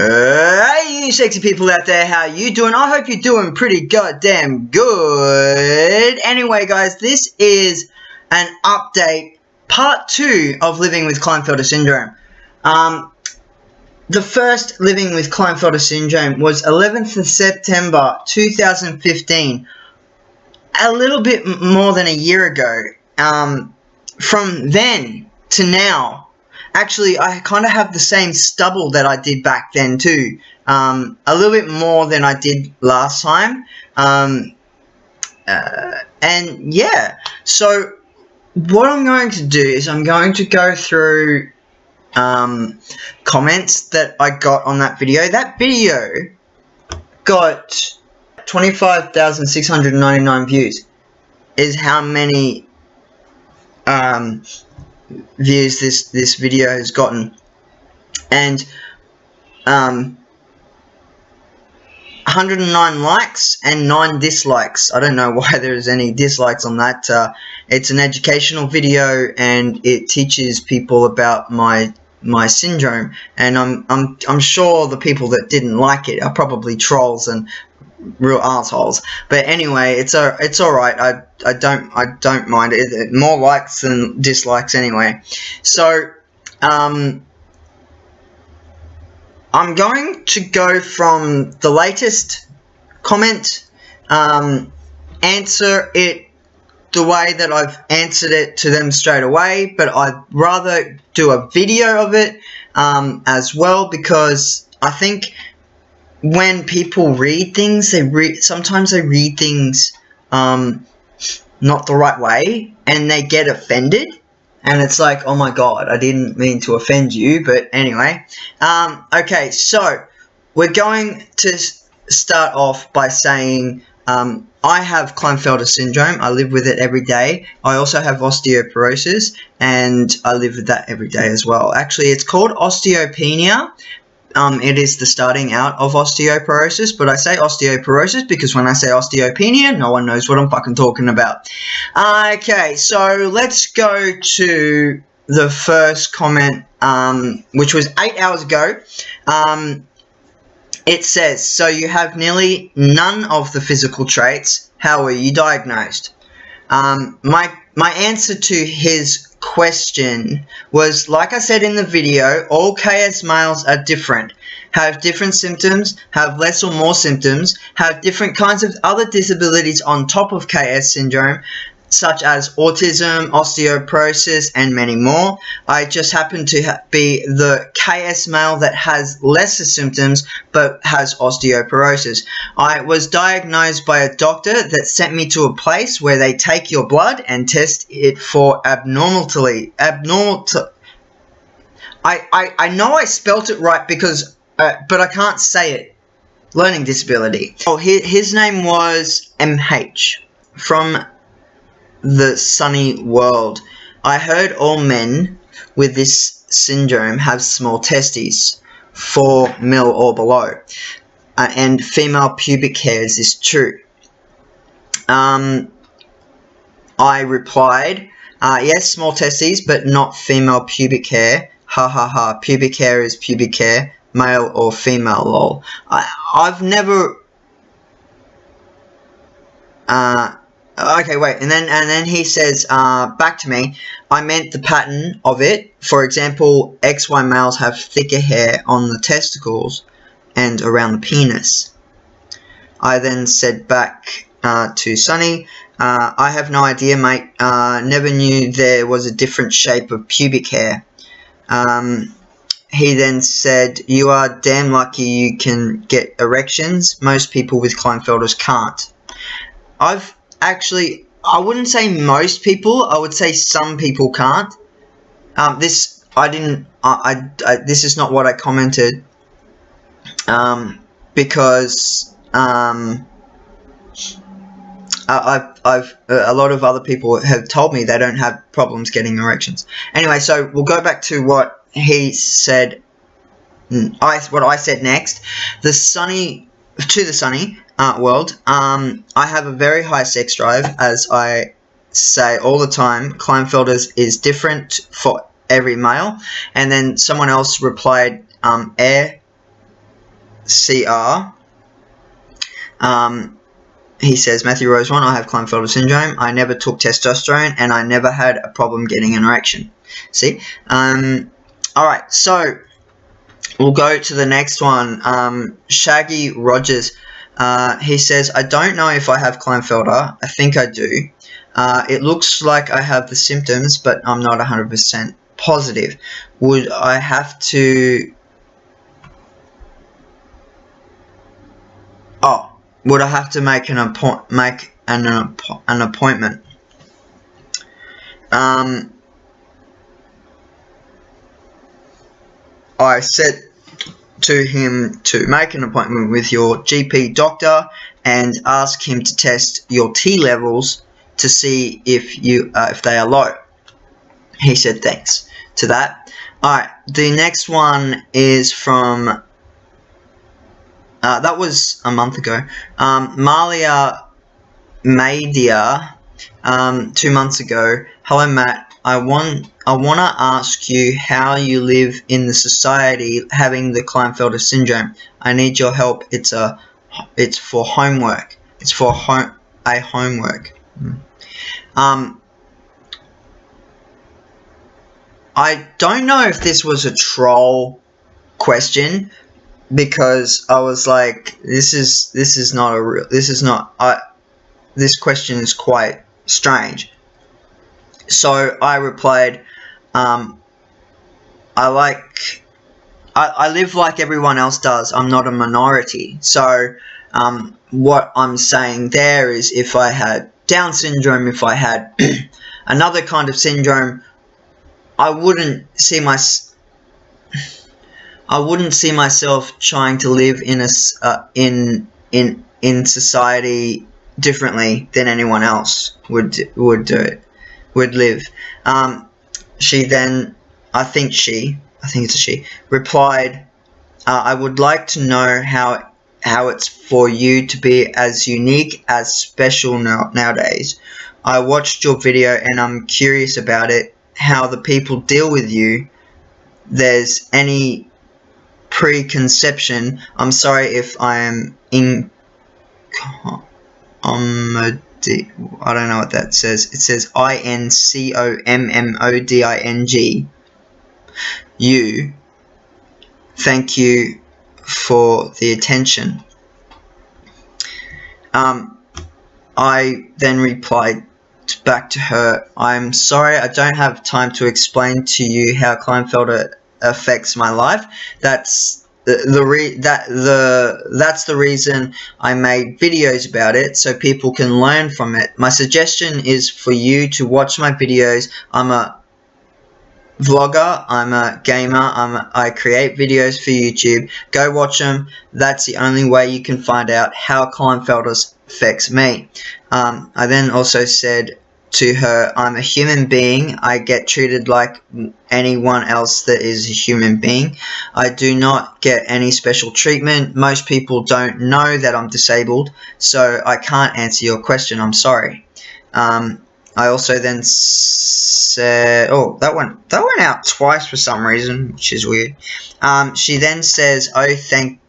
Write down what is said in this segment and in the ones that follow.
Hey, you sexy people out there, how you doing? I hope you're doing pretty goddamn good. Anyway, guys, this is an update, part 2 of living with Klinefelter syndrome. The first living with Klinefelter syndrome was 11th of September 2015, a little bit more than a year ago. From then to now, actually, I kind of have the same stubble that I did back then too. A little bit more than I did last time. And yeah, so what I'm going to do is I'm going to go through comments that I got on that video. That video got 25,699 views. Is how many views this video has gotten, and 109 likes and 9 dislikes. I don't know why there's any dislikes on that. It's an educational video and it teaches people about my syndrome, and I'm sure the people that didn't like it are probably trolls and real assholes. But anyway, it's alright. I don't mind it. More likes than dislikes anyway. So I'm going to go from the latest comment, answer it the way that I've answered it to them straight away, but I'd rather do a video of it as well, because I think when people read things, sometimes they read things not the right way, and they get offended, and it's like, oh my god, I didn't mean to offend you. But anyway, okay, so we're going to start off by saying I have Klinefelter syndrome. I live with it every day. I also have osteoporosis, and I live with that every day as well. Actually, it's called osteopenia. It is the starting out of osteoporosis, but I say osteoporosis because when I say osteopenia, no one knows what I'm fucking talking about. Okay, so let's go to the first comment, which was 8 hours ago. It says, so you have nearly none of the physical traits. How were you diagnosed? My answer to his question was, like I said in the video, all KS males are different, have different symptoms, have less or more symptoms, have different kinds of other disabilities on top of KS syndrome, such as autism, osteoporosis, and many more. I just happen to be the KS male that has lesser symptoms but has osteoporosis. I was diagnosed by a doctor that sent me to a place where they take your blood and test it for I know I spelt it right because, but I can't say it. Learning disability. Oh, his name was MH from the sunny world. I heard all men with this syndrome have small testes, 4 mil or below, and female pubic hairs is true. I replied, yes, small testes, but not female pubic hair. Ha ha ha. Pubic hair is pubic hair, male or female. Lol. I've never. Okay, wait, and then he says back to me, I meant the pattern of it. For example, XY males have thicker hair on the testicles and around the penis. I then said back to Sonny, I have no idea, mate. Never knew there was a different shape of pubic hair. He then said, you are damn lucky you can get erections. Most people with Klinefelters can't. Actually, I wouldn't say most people. I would say some people can't. This is not what I commented. Because a lot of other people have told me they don't have problems getting erections. Anyway, so we'll go back to what he said. What I said next. The sunny world. I have a very high sex drive, as I say all the time. Klinefelters is different for every male. And then someone else replied, CR. He says, Matthew Rose 1, I have Klinefelter syndrome. I never took testosterone, and I never had a problem getting an erection. See? Alright, so we'll go to the next one. Shaggy Rogers. He says, I don't know if I have Klinefelter. I think I do. It looks like I have the symptoms, but I'm not 100% positive. Would I have to... Oh, would I have to make an appointment? I said to him to make an appointment with your GP doctor and ask him to test your T levels to see if they are low. He said thanks to that. Alright, the next one is from that was a month ago. Malia Madia, 2 months ago. Hello Matt, I want to ask you how you live in the society having the Klinefelter syndrome. I need your help. It's for homework. It's for homework. I don't know if this was a troll question, because I was like, this question is quite strange. So I replied, I live like everyone else does. I'm not a minority. So what I'm saying there is, if I had Down syndrome, if I had another kind of syndrome, I wouldn't see myself trying to live in in society differently than anyone else would live. She then, I think it's a she, replied, I would like to know how it's for you to be as unique as special nowadays. I watched your video and I'm curious about it, how the people deal with you. There's any preconception. I'm sorry if I am I don't know what that says. It says INCOMMODING. You. Thank you for the attention. I then replied back to her, I'm sorry, I don't have time to explain to you how Klinefelter affects my life. That's the reason I made videos about it, so people can learn from it. My suggestion is for you to watch my videos. I'm a vlogger, I'm a gamer, I create videos for YouTube. Go watch them. That's the only way you can find out how Klinefelter affects me. I then also said to her, I'm a human being. I get treated like anyone else that is a human being. I do not get any special treatment. Most people don't know that I'm disabled, so I can't answer your question. I'm sorry. I also then said, oh, that went out twice for some reason, which is weird. She then says, oh, thank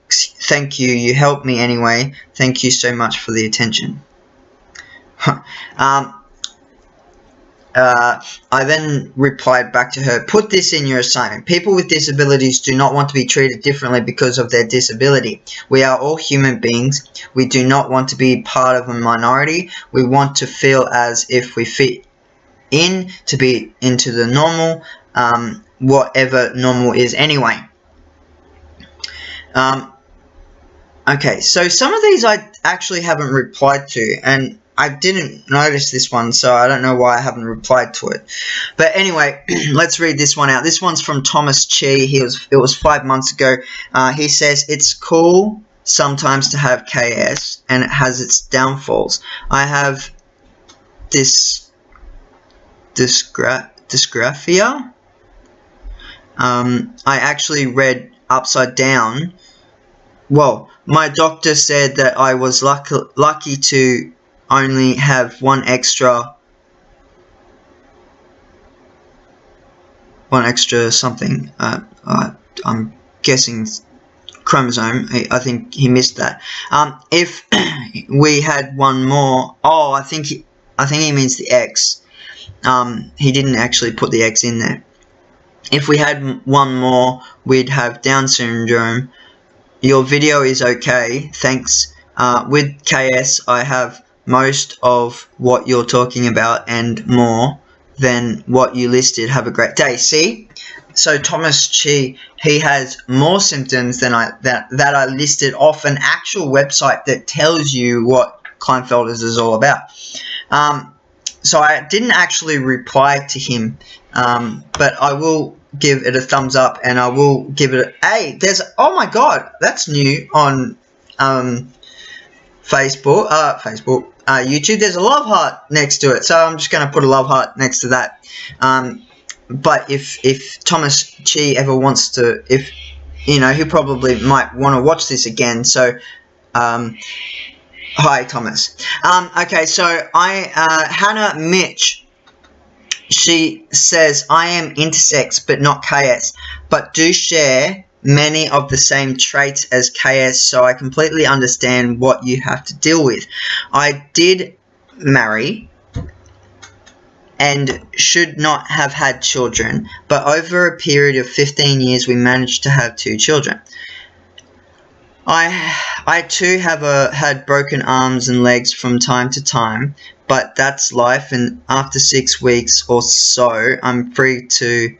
you. You helped me anyway. Thank you so much for the attention. I then replied back to her, put this in your assignment. People with disabilities do not want to be treated differently because of their disability. We are all human beings. We do not want to be part of a minority. We want to feel as if we fit in, to be into the normal, whatever normal is anyway. Okay, so some of these I actually haven't replied to, and I didn't notice this one, so I don't know why I haven't replied to it. But anyway, let's read this one out. This one's from Thomas Chi. It was 5 months ago. He says, it's cool sometimes to have KS, and it has its downfalls. I have dysgraphia. I actually read upside down. Well, my doctor said that I was lucky to only have one extra something. I'm guessing chromosome. I think he missed that. If we had one more, oh, I think he means the X. He didn't actually put the X in there. If we had one more, we'd have Down syndrome. Your video is okay, thanks. With KS, I have most of what you're talking about and more than what you listed. Have a great day. See? So Thomas Chi, he has more symptoms than that I listed off an actual website that tells you what Klinefelters is all about. So I didn't actually reply to him, but I will give it a thumbs up, and I will give it a, hey, there's, oh my god, that's new on Facebook, YouTube. There's a love heart next to it, so I'm just going to put a love heart next to that. But if Thomas Chi ever wants to, if, you know, he probably might want to watch this again, so, hi Thomas. Okay, so Hannah Mitch, she says, I am intersex but not KS, but do share many of the same traits as KS, so I completely understand what you have to deal with. I did marry and should not have had children, but over a period of 15 years we managed to have 2 children. I too have had broken arms and legs from time to time, but that's life, and after 6 weeks or so I'm free to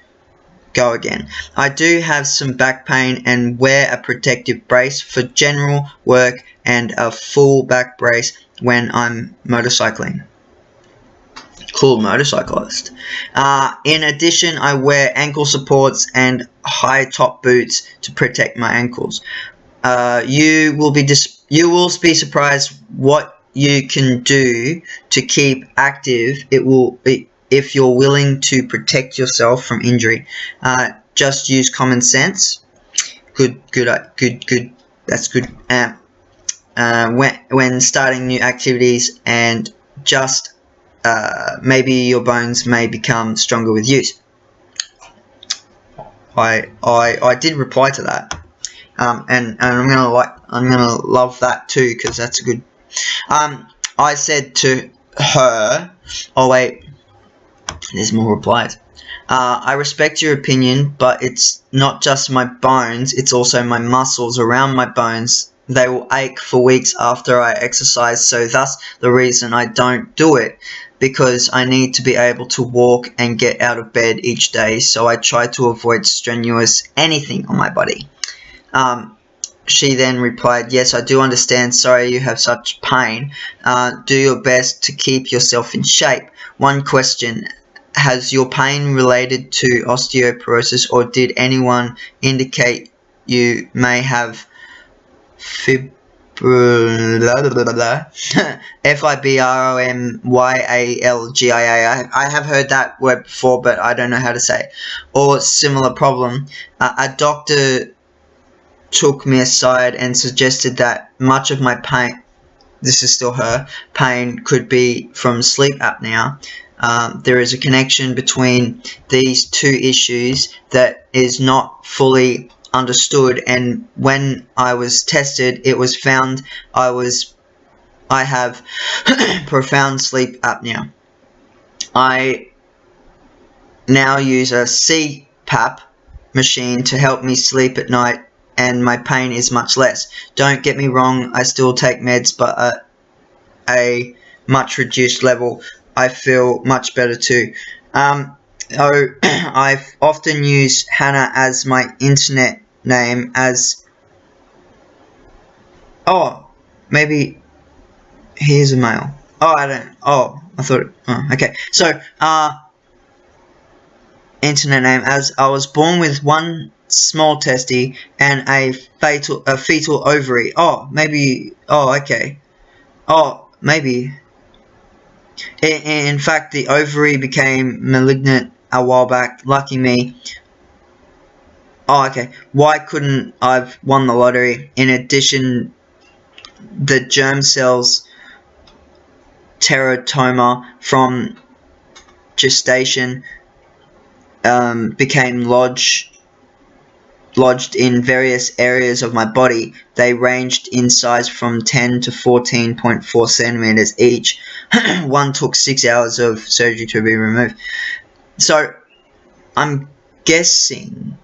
go again. I do have some back pain and wear a protective brace for general work and a full back brace when I'm motorcycling. Cool motorcyclist. In addition, I wear ankle supports and high top boots to protect my ankles. You will be surprised what you can do to keep active. If you're willing to protect yourself from injury. Just use common sense. Good. That's good. When starting new activities, and just maybe your bones may become stronger with use. I did reply to that. And I'm gonna love that too, because that's a good. I said to her, oh wait, there's more replies. I respect your opinion, but it's not just my bones, it's also my muscles around my bones. They will ache for weeks after I exercise, so that's the reason I don't do it, because I need to be able to walk and get out of bed each day, so I try to avoid strenuous anything on my body. She then replied, yes, I do understand. Sorry you have such pain. Do your best to keep yourself in shape. One question, has your pain related to osteoporosis, or did anyone indicate you may have fibromyalgia? I have heard that word before, but I don't know how to say it. Or similar problem. A doctor took me aside and suggested that much of my pain, this is still her, pain could be from sleep apnea. There is a connection between these two issues that is not fully understood, and when I was tested, it was found I have profound sleep apnea. I now use a CPAP machine to help me sleep at night, and my pain is much less. Don't get me wrong, I still take meds, but at a much reduced level. I feel much better too. I've often used Hannah as my internet name as... Oh, maybe he is a male. Oh, I don't... Oh, I thought... Oh, okay. So, internet name, as I was born with one small testy and a fetal ovary. Oh, maybe... Oh, okay. Oh, maybe... In fact, the ovary became malignant a while back. Lucky me. Oh, okay. Why couldn't I've won the lottery? In addition, the germ cells teratoma from gestation became lodged lodged in various areas of my body. They ranged in size from 10 to 14.4 centimeters each. One took 6 hours of surgery to be removed. So, I'm guessing,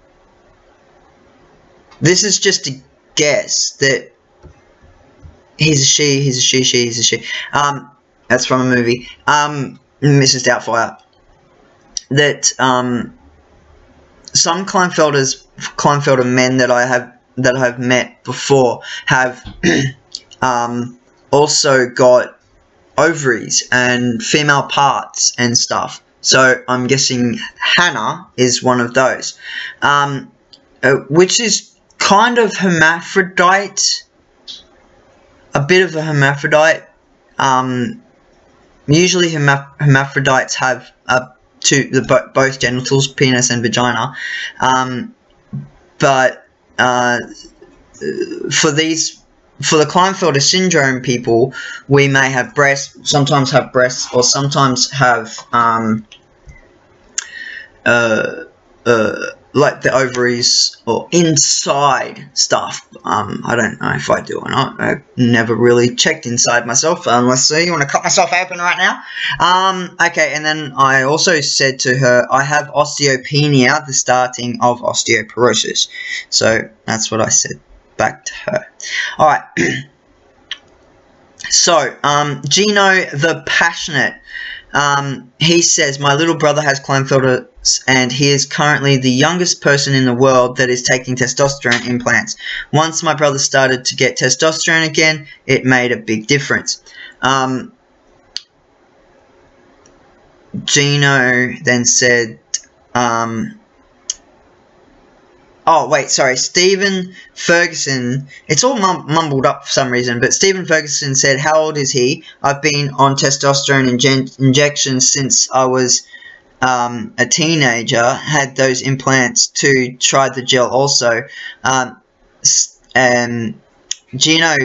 this is just a guess, that he's a she, he's a she, he's a she. That's from a movie. Mrs. Doubtfire. That, some Klinefelter men that I have met before have also got ovaries and female parts and stuff. So I'm guessing Hannah is one of those, which is kind of hermaphrodite, a bit of a hermaphrodite. Usually hermaphrodites have both genitals, penis and vagina, but for the Klinefelter syndrome people, we may have breasts, sometimes have breasts, or sometimes have like the ovaries or inside stuff. I don't know if I do or not. I've never really checked inside myself. Let's see, you want to cut myself open right now? Okay, and then I also said to her, I have osteopenia, the starting of osteoporosis. So that's what I said back to her. Alright. So, Gino the Passionate. He says, my little brother has Klinefelters and he is currently the youngest person in the world that is taking testosterone implants. Once my brother started to get testosterone again, it made a big difference. Gino then said, oh, wait, sorry, Stephen Ferguson, it's all mumbled up for some reason, but Stephen Ferguson said, how old is he? I've been on testosterone injections since I was a teenager, had those implants too, tried the gel also. And Gino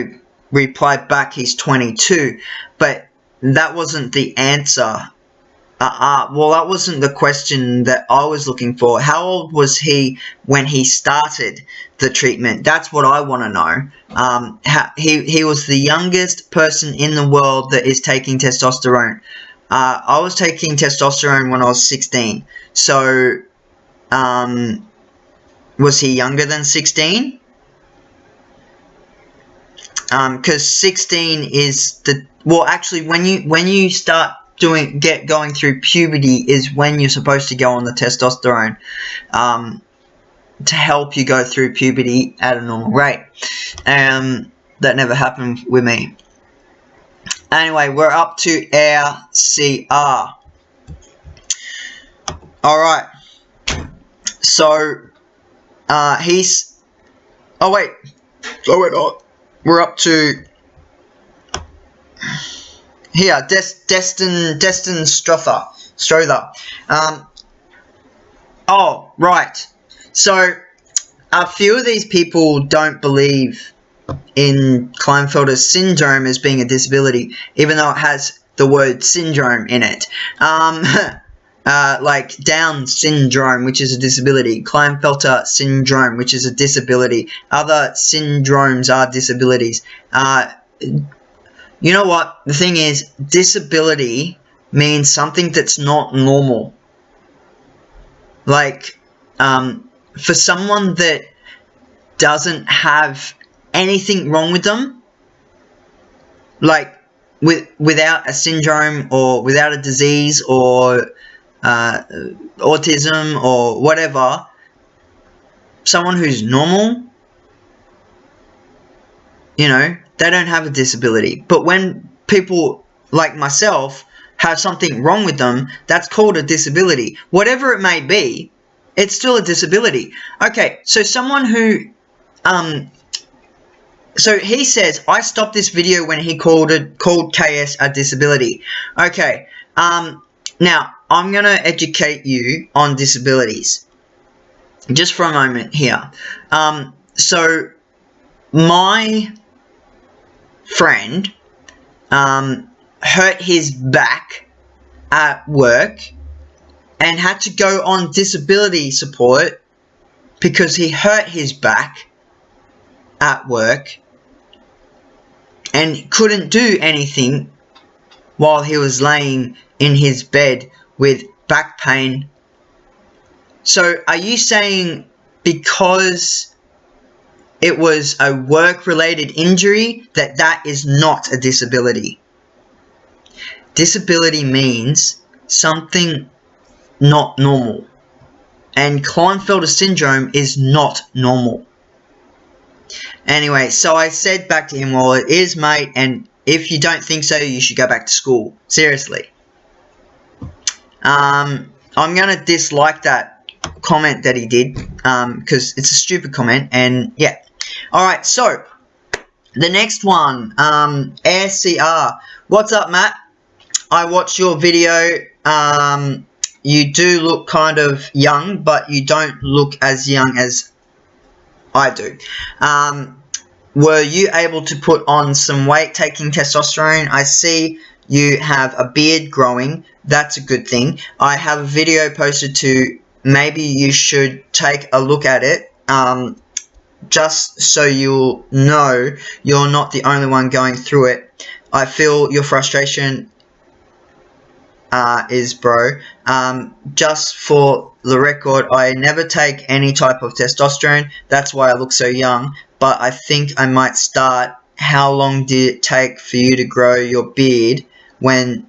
replied back he's 22, but that wasn't the answer. Well, that wasn't the question that I was looking for. How old was he when he started the treatment? That's what I want to know. He was the youngest person in the world that is taking testosterone. I was taking testosterone when I was 16. So, was he younger than 16? Because 16 is the... Well, actually, when you start going through puberty is when you're supposed to go on the testosterone to help you go through puberty at a normal rate. That never happened with me. Anyway, we're up to our CR. Alright. So, he's... Oh, wait. We're up to... Here, Destin Strother. Oh, right. So, a few of these people don't believe in Klinefelter syndrome as being a disability, even though it has the word syndrome in it. Like Down syndrome, which is a disability. Klinefelter syndrome, which is a disability. Other syndromes are disabilities. You know what? The thing is, disability means something that's not normal. Like, for someone that doesn't have anything wrong with them, like without a syndrome or without a disease or autism or whatever, someone who's normal, you know, they don't have a disability. But when people like myself have something wrong with them, that's called a disability. Whatever it may be, it's still a disability. Okay, so someone who, so he says, I stopped this video when he called KS a disability. Okay, now, I'm going to educate you on disabilities. Just for a moment here. So, my friend hurt his back at work and had to go on disability support because he hurt his back at work and couldn't do anything while he was laying in his bed with back pain. So are you saying because it was a work-related injury that is not a disability? Disability means something not normal. And Klinefelters syndrome is not normal. Anyway, so I said back to him, well, it is, mate, and if you don't think so, you should go back to school. Seriously. I'm going to dislike that comment that he did, because it's a stupid comment, and yeah. Alright, so, the next one, AirCR. What's up, Matt? I watched your video. You do look kind of young, but you don't look as young as I do. Were you able to put on some weight taking testosterone? I see you have a beard growing. That's a good thing. I have a video posted to, maybe you should take a look at it, just so you'll know you're not the only one going through it. I feel your frustration bro. Just for the record, I never take any type of testosterone. That's why I look so young. But I think I might start. How long did it take for you to grow your beard when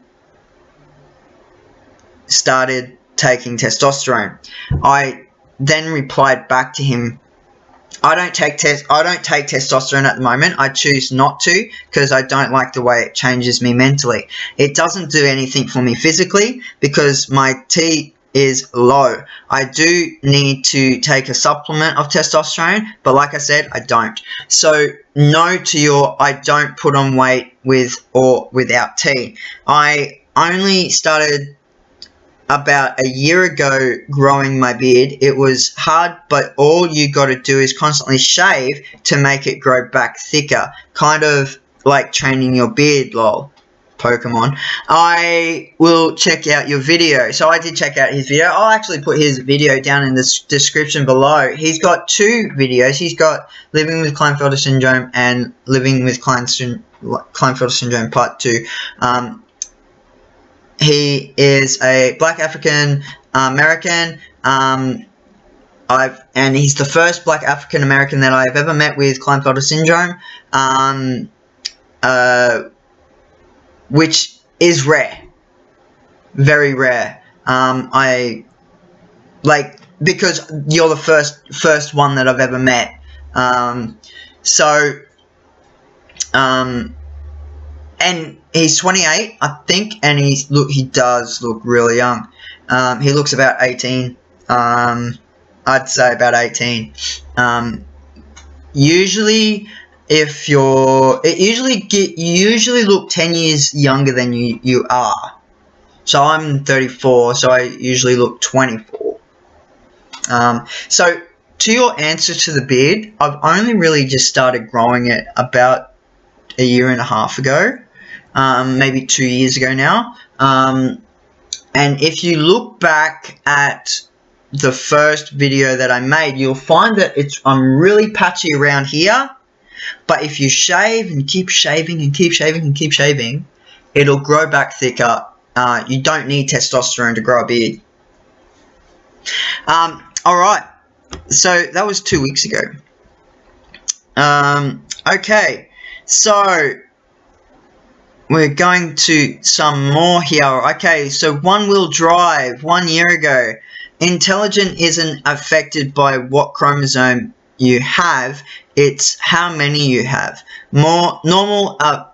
started taking testosterone? I then replied back to him, I don't take testosterone at the moment. I choose not to because I don't like the way it changes me mentally. It doesn't do anything for me physically because my T is low. I do need to take a supplement of testosterone, but like I said, I don't. So no to your I don't put on weight with or without T. I only started about a year ago growing my beard. It was hard, but all you got to do is constantly shave to make it grow back thicker, kind of like training your beard, lol. Pokemon. I will check out your video. So I did check out his video. I'll actually put his video down in the description below. He's got two videos. He's got Living with Klinefelter Syndrome and Living with Klinefelter Syndrome Part 2. He is a Black African American, and he's the first Black African American that I've ever met with Klinefelter syndrome, which is rare, very rare. Because you're the first one that I've ever met. And he's 28, I think, and he does look really young. He looks about 18. I'd say about 18. Usually, you usually look 10 years younger than you are. So I'm 34, so I usually look 24. So to your answer to the beard, I've only really just started growing it about a year and a half ago. Maybe 2 years ago now. And if you look back at the first video that I made, you'll find that I'm really patchy around here. But if you shave and keep shaving and keep shaving and keep shaving, it'll grow back thicker. You don't need testosterone to grow a beard. Alright, so that was 2 weeks ago. Okay, so we're going to some more here. Okay, so one-wheel drive, 1 year ago. Intelligent isn't affected by what chromosome you have, it's how many you have. Normal, a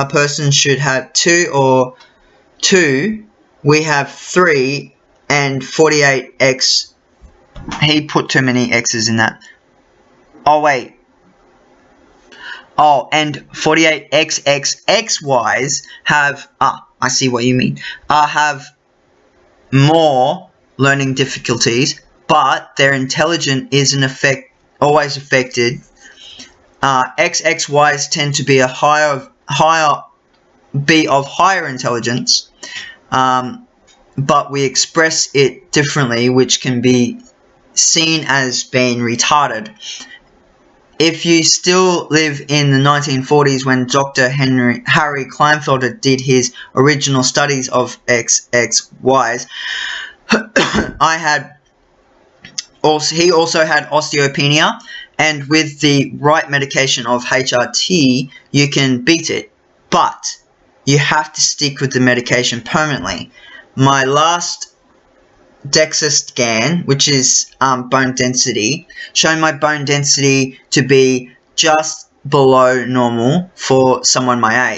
person should have 2 or 2. We have 3 and 48x. He put too many x's in that. Oh, wait. Oh, and 48XXXYs have, I see what you mean, have more learning difficulties, but their intelligence isn't always affected. XXYs tend to be of higher intelligence, but we express it differently, which can be seen as being retarded. If you still live in the 1940s when Dr. Harry Klinefelter did his original studies of XXYs, he also had osteopenia, and with the right medication of HRT, you can beat it. But you have to stick with the medication permanently. My last DEXA scan, which is bone density, showing my bone density to be just below normal for someone of my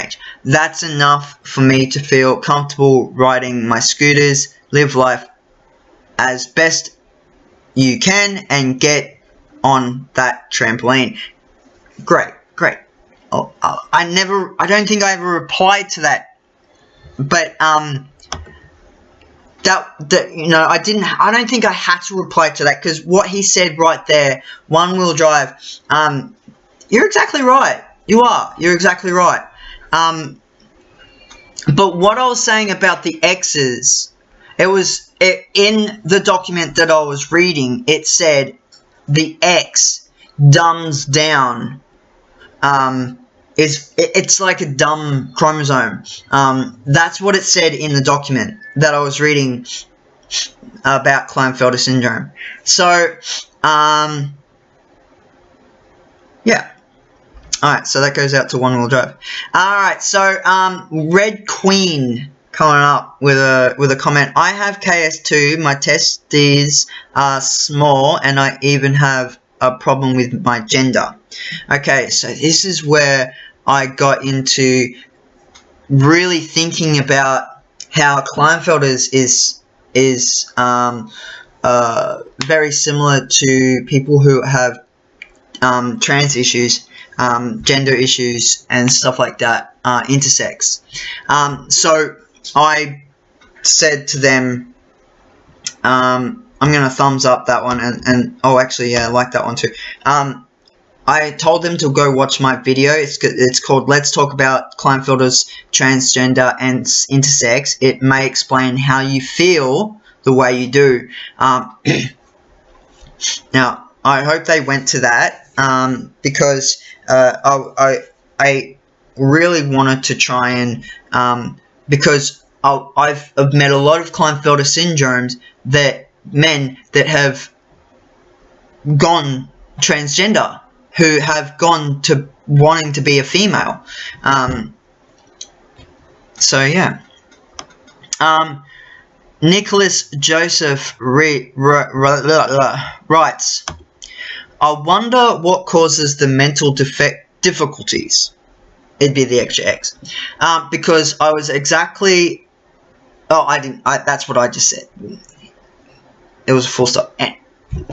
age. That's enough for me to feel comfortable riding my scooters, live life as best you can, and get on that trampoline. Great. I don't think I ever replied to that, but I don't think I had to reply to that, because what he said right there, one-wheel drive, you're exactly right. You're exactly right. But what I was saying about the X's, in the document that I was reading, it said the X dumbs down. It's like a dumb chromosome. That's what it said in the document that I was reading about Klinefelter syndrome. So, yeah. Alright, so that goes out to one-wheel drive. Alright, so, Red Queen coming up with a comment. I have KS2, my testes are small, and I even have a problem with my gender. Okay, so this is where I got into really thinking about how Klinefelters is very similar to people who have trans issues, gender issues, and stuff like that, intersex. So I said to them, I'm going to thumbs up that one, and oh, actually, yeah, I like that one too. I told them to go watch my video. It's called Let's Talk About Klinefelter's Transgender and Intersex. It may explain how you feel the way you do. Now, I hope they went to that, because I really wanted to try and, because I've met a lot of Klinefelter syndromes, men that have gone transgender, who have gone to wanting to be a female. So yeah. Nicholas Joseph writes, I wonder what causes the mental difficulties. It'd be the extra X. Because I was exactly... Oh, that's what I just said. It was a full stop.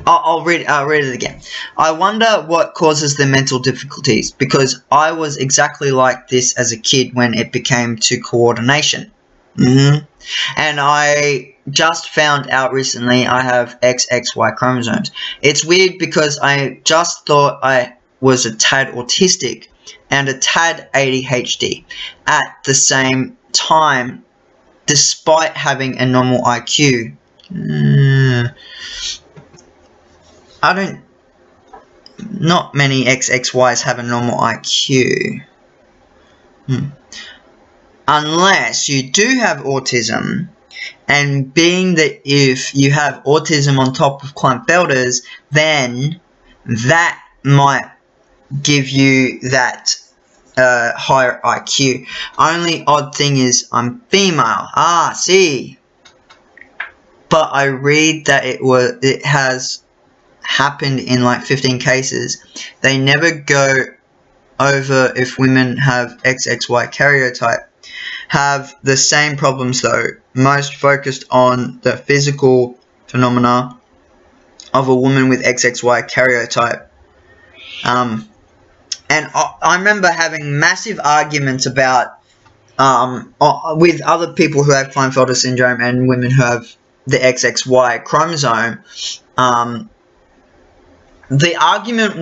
I'll read it again. I wonder what causes the mental difficulties, because I was exactly like this as a kid when it became to coordination. And I just found out recently I have XXY chromosomes. It's weird because I just thought I was a tad autistic and a tad ADHD at the same time, despite having a normal IQ. Not many XXYs have a normal IQ. Unless you do have autism, and being that if you have autism on top of Klinefelters, then that might give you that higher IQ. Only odd thing is I'm female. See. But I read that it has happened in like 15 cases. They never go over if women have XXY karyotype. Have the same problems though, most focused on the physical phenomena of a woman with XXY karyotype. And I remember having massive arguments about with other people who have Klinefelter syndrome and women who have the XXY chromosome. The argument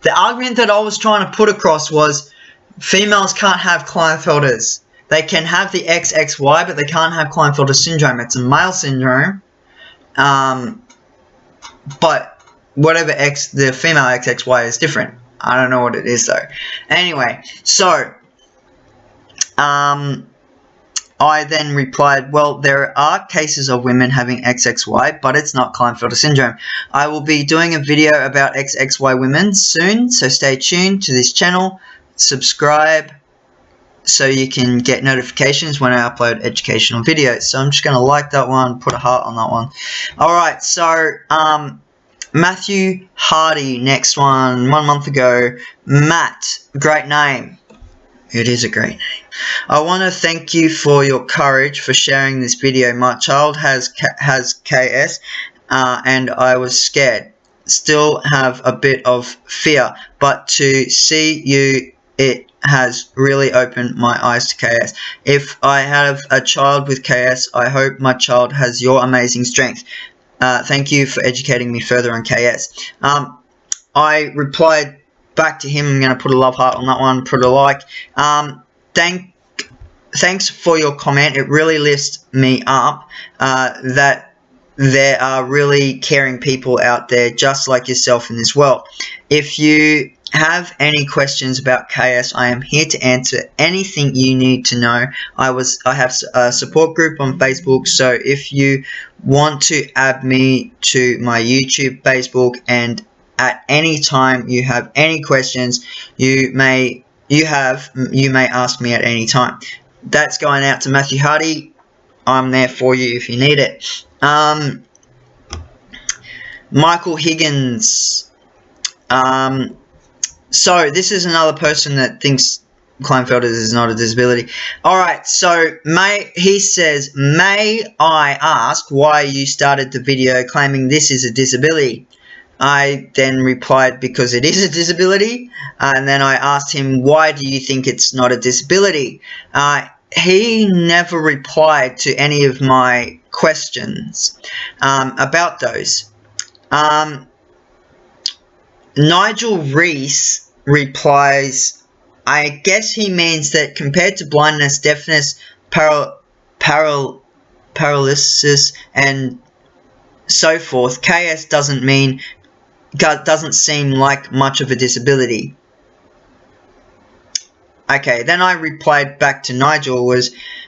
that I was trying to put across was females can't have Klinefelters. They can have the XXY, but they can't have Klinefelter syndrome. It's a male syndrome. but whatever the female XXY is different. I don't know what it is though. Anyway, so I then replied, well, there are cases of women having XXY, but it's not Klinefelter syndrome. I will be doing a video about XXY women soon, so stay tuned to this channel. Subscribe so you can get notifications when I upload educational videos. So I'm just going to like that one, put a heart on that one. Alright, so Matthew Hardy, next one, 1 month ago. Matt, great name. It is a great name. I want to thank you for your courage for sharing this video. My child has KS and I was scared. Still have a bit of fear, but to see you, it has really opened my eyes to KS. If I have a child with KS, I hope my child has your amazing strength. Thank you for educating me further on KS. I replied back to him. I'm going to put a love heart on that one, put a like. Thanks for your comment. It really lifts me up that there are really caring people out there just like yourself in this world. If you have any questions about KS, I am here to answer anything you need to know. I have a support group on Facebook, so if you want to add me to my YouTube, Facebook, and at any time you have any questions, you may ask me at any time. That's going out to Matthew Hardy. I'm there for you if you need it. Michael Higgins. So this is another person that thinks Klinefelters is not a disability. Alright, so he says, may I ask why you started the video claiming this is a disability? I then replied, because it is a disability, and then I asked him, why do you think it's not a disability? He never replied to any of my questions about those. Nigel Reese replies, I guess he means that compared to blindness, deafness, paralysis, and so forth, KS doesn't seem like much of a disability. Okay, then I replied back to Nigel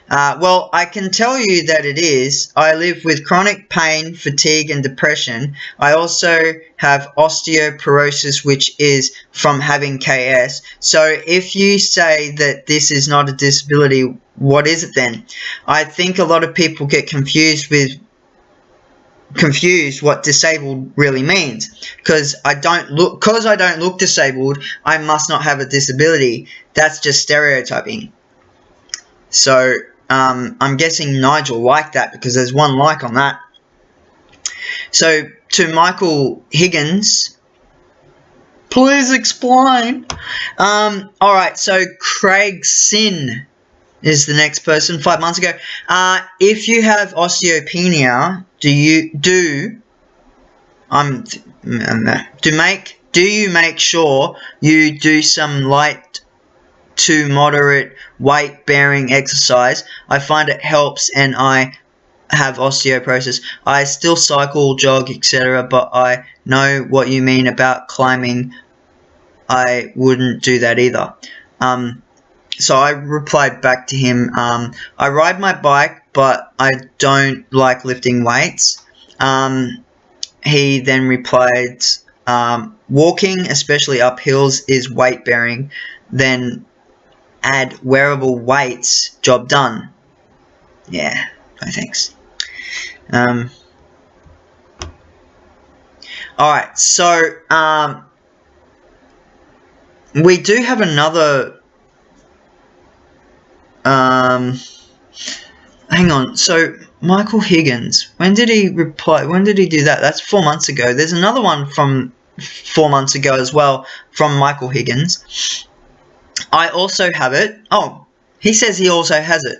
well, I can tell you that it is. I live with chronic pain, fatigue, and depression. I also have osteoporosis, which is from having KS. So if you say that this is not a disability, what is it then? I think a lot of people get confused what disabled really means. Because I don't look disabled, I must not have a disability. That's just stereotyping. So I'm guessing Nigel liked that because there's one like on that. So to Michael Higgins, please explain. Alright, so Craig Sin is the next person, 5 months ago. If you have osteopenia, do you make sure you do some light to moderate weight bearing exercise? I find it helps, and I have osteoporosis. I still cycle, jog, etc., but I know what you mean about climbing. I wouldn't do that either. So I replied back to him, I ride my bike, but I don't like lifting weights. He then replied, walking, especially up hills, is weight bearing. Then add wearable weights, job done. Yeah, no thanks. Alright, so we do have another hang on, so Michael Higgins, when did he reply? When did he do that? That's 4 months ago. There's another one from 4 months ago as well from Michael Higgins. I also have it. Oh, he says he also has it.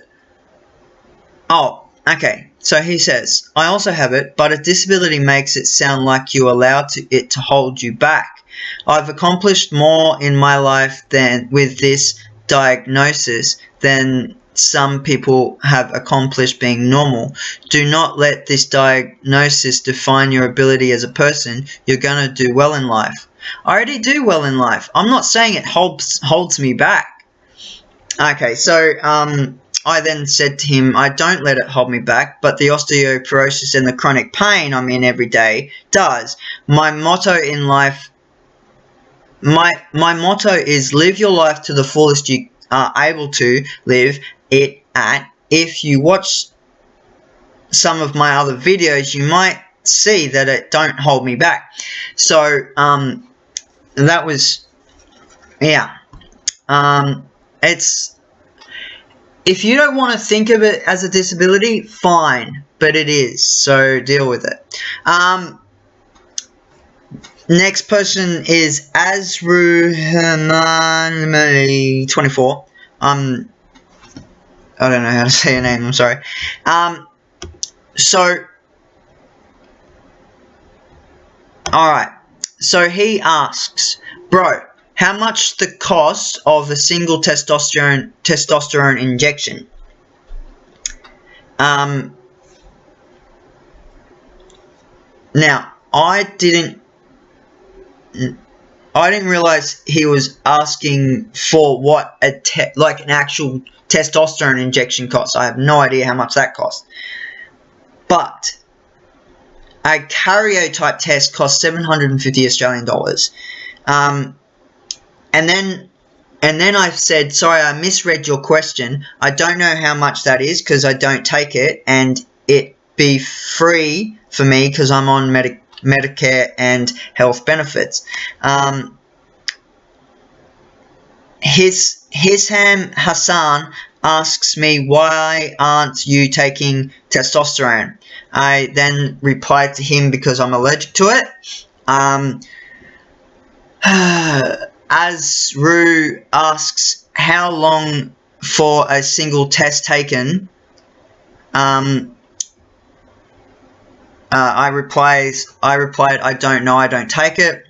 Oh, okay. So he says, I also have it, but a disability makes it sound like you allowed it to hold you back. I've accomplished more in my life than with this diagnosis than some people have accomplished being normal. Do not let this diagnosis define your ability as a person. You're going to do well in life. I already do well in life. I'm not saying it holds me back. Okay, so I then said to him, I don't let it hold me back, but the osteoporosis and the chronic pain I'm in every day does. My motto in life, my motto is live your life to the fullest you are able to live it at. If you watch some of my other videos, you might see that it don't hold me back. So, that was, yeah, it's, if you don't want to think of it as a disability, fine, but it is, so deal with it. Next person is Azruhamani 24. I don't know how to say your name, I'm sorry. Alright, so he asks, bro, how much the cost of a single testosterone injection? Now, I didn't realize he was asking for what like an actual testosterone injection costs. I have no idea how much that costs. But a karyotype test costs 750 Australian dollars. And then I said, sorry, I misread your question. I don't know how much that is because I don't take it, and it be free for me because I'm on Medicare and health benefits. Hisham Hassan asks me, why aren't you taking testosterone? I then replied to him because I'm allergic to it. Azru asks, how long for a single test taken? I replied, I don't know, I don't take it.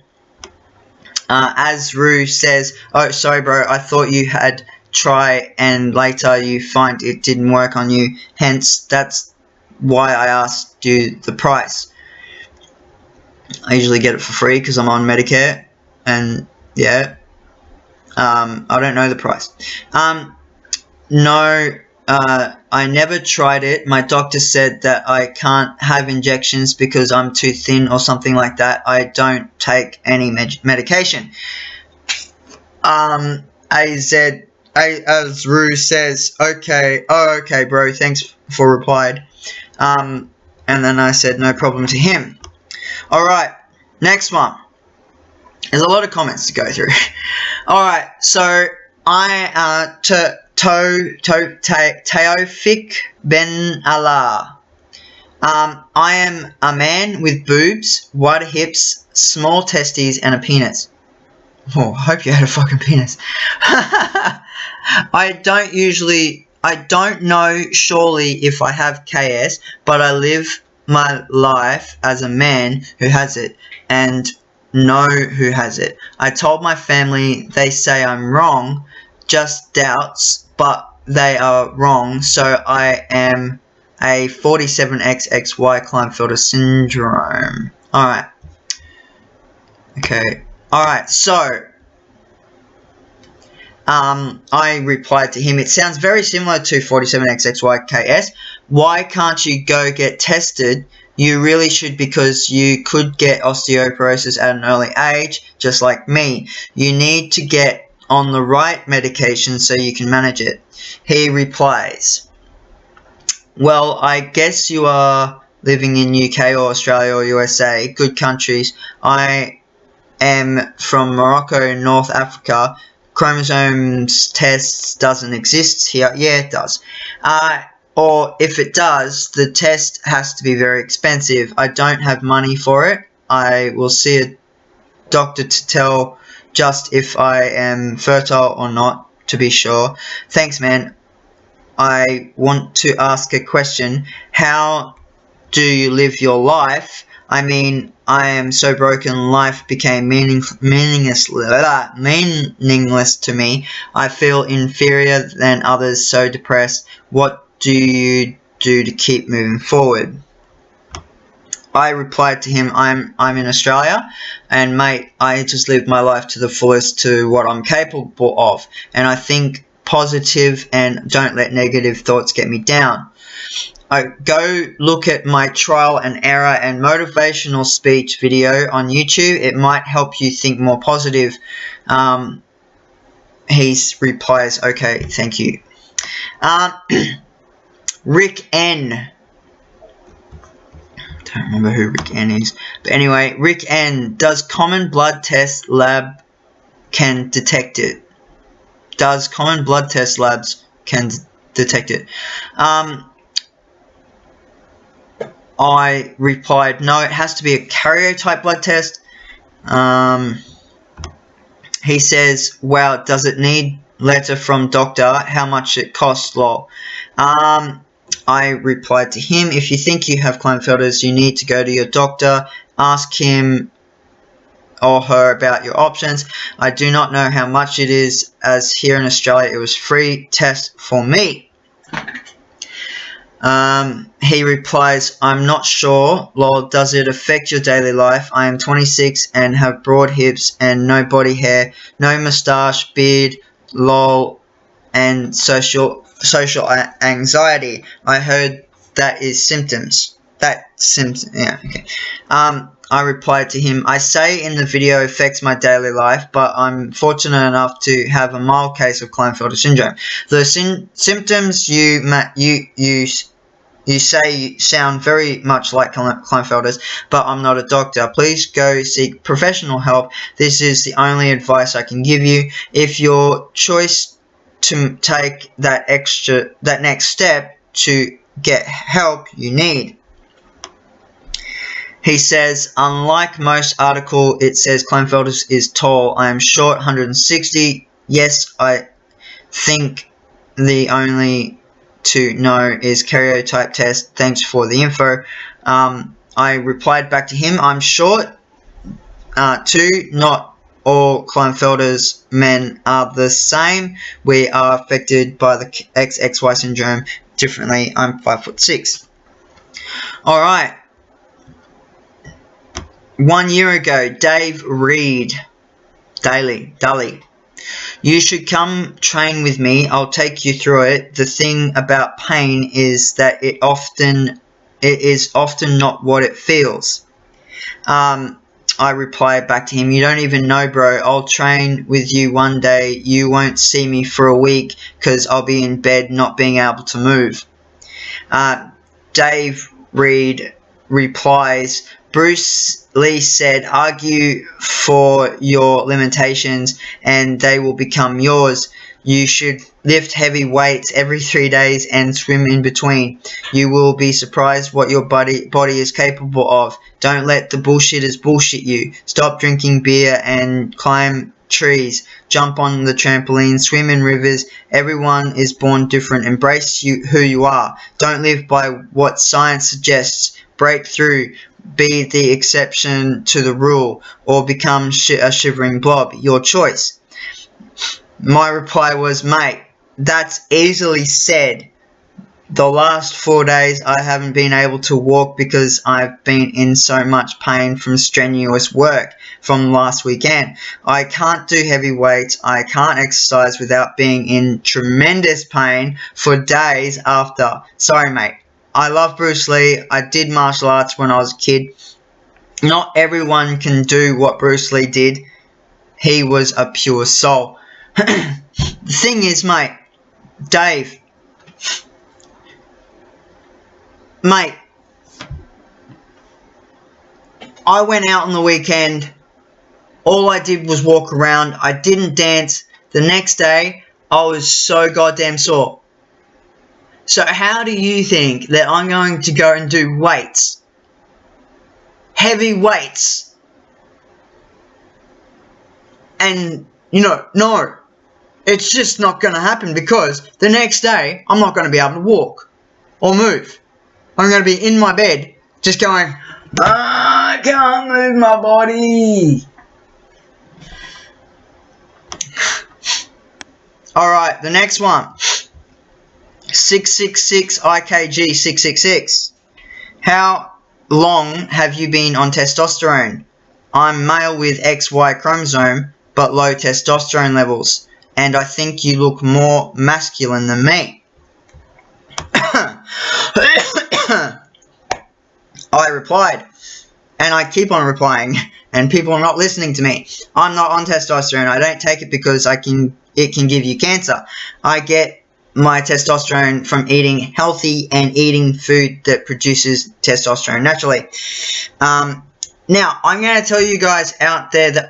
Azru says, oh, sorry bro, I thought you had try and later you find it didn't work on you, hence that's why I asked you the price. I usually get it for free because I'm on Medicare, and yeah, I don't know the price. No, I never tried it. My doctor said that I can't have injections because I'm too thin or something like that. I don't take any medication. Azru says, okay, oh, okay, bro, thanks for replied. And then I said no problem to him. Alright, next one. There's a lot of comments to go through. Alright, so Teofik Ben Allah. I am a man with boobs, wide hips, small testes, and a penis. Oh, I hope you had a fucking penis. I don't know surely if I have KS, but I live my life as a man who has it, and know who has it. I told my family, they say I'm wrong, just doubts, but they are wrong, so I am a 47XXY Klinefelters syndrome. Alright. Okay. Alright, so I replied to him, it sounds very similar to 47XXYKS. Why can't you go get tested? You really should, because you could get osteoporosis at an early age, just like me. You need to get on the right medication so you can manage it. He replies, well, I guess you are living in UK or Australia or USA, good countries. I am from Morocco, North Africa. Chromosomes tests doesn't exist here. Yeah, it does. Or if it does, the test has to be very expensive. I don't have money for it. I will see a doctor to tell just if I am fertile or not, to be sure. Thanks, man. I want to ask a question. How do you live your life? I mean, I am so broken, life became meaningless to me. I feel inferior than others, so depressed. What do you do to keep moving forward? I replied to him, I'm in Australia, and mate, I just lived my life to the fullest to what I'm capable of, and I think positive and don't let negative thoughts get me down. I go look at my trial and error and motivational speech video on YouTube. It might help you think more positive. He replies, okay, thank you. Rick N. Don't remember who Rick N is. But anyway, Rick N. Does common blood test lab can detect it? Does common blood test labs can detect it? I replied, no, it has to be a karyotype blood test. He says, wow, does it need letter from doctor? How much it costs, lol. I replied to him, if you think you have Klinefelters, you need to go to your doctor, ask him or her about your options. I do not know how much it is, as here in Australia it was free test for me. He replies, I'm not sure, lol, does it affect your daily life? I am 26 and have broad hips and no body hair, no moustache, beard, lol, and social anxiety. I heard that is symptoms. Yeah, okay. I replied to him, I say in the video affects my daily life, but I'm fortunate enough to have a mild case of Klinefelter syndrome. The symptoms you say sound very much like Klinefelters, but I'm not a doctor. Please go seek professional help. This is the only advice I can give you. If your choice to take that next step to get help you need. He says, unlike most article, it says Klinefelters is tall. I am short, 160. Yes, I think the only to know is karyotype test. Thanks for the info. I replied back to him, I'm short. 2, not all Klinefelters men are the same. We are affected by the XXY syndrome differently. I'm 5'6". Alright. 1 year ago, Dave Reed, Daly. You should come train with me. I'll take you through it. The thing about pain is that it is often not what it feels. I replied back to him, you don't even know, bro. I'll train with you one day. You won't see me for a week because I'll be in bed not being able to move. Dave Reed replies, Bruce Lee said, argue for your limitations and they will become yours. You should lift heavy weights every 3 days and swim in between. You will be surprised what your body is capable of. Don't let the bullshitters bullshit you. Stop drinking beer and climb trees. Jump on the trampoline. Swim in rivers. Everyone is born different. Embrace who you are. Don't live by what science suggests. Break through. Be the exception to the rule, or become a shivering blob. Your choice. My reply was, mate, that's easily said. The last 4 days I haven't been able to walk because I've been in so much pain from strenuous work from last weekend. I can't do heavy weights. I can't exercise without being in tremendous pain for days after. Sorry, mate. I love Bruce Lee. I did martial arts when I was a kid. Not everyone can do what Bruce Lee did. He was a pure soul. The thing is, mate, Dave, mate, I went out on the weekend. All I did was walk around. I didn't dance. The next day, I was so goddamn sore. So how do you think that I'm going to go and do weights? Heavy weights. And, no. It's just not going to happen because the next day, I'm not going to be able to walk or move. I'm going to be in my bed just going, I can't move my body. Alright, the next one. 666 IKG 666. How long have you been on testosterone? I'm male with XY chromosome, but low testosterone levels, and I think you look more masculine than me. I replied, and I keep on replying, and people are not listening to me. I'm not on testosterone. I don't take it because it can give you cancer. I get my testosterone from eating healthy and eating food that produces testosterone naturally. Now, I'm going to tell you guys out there that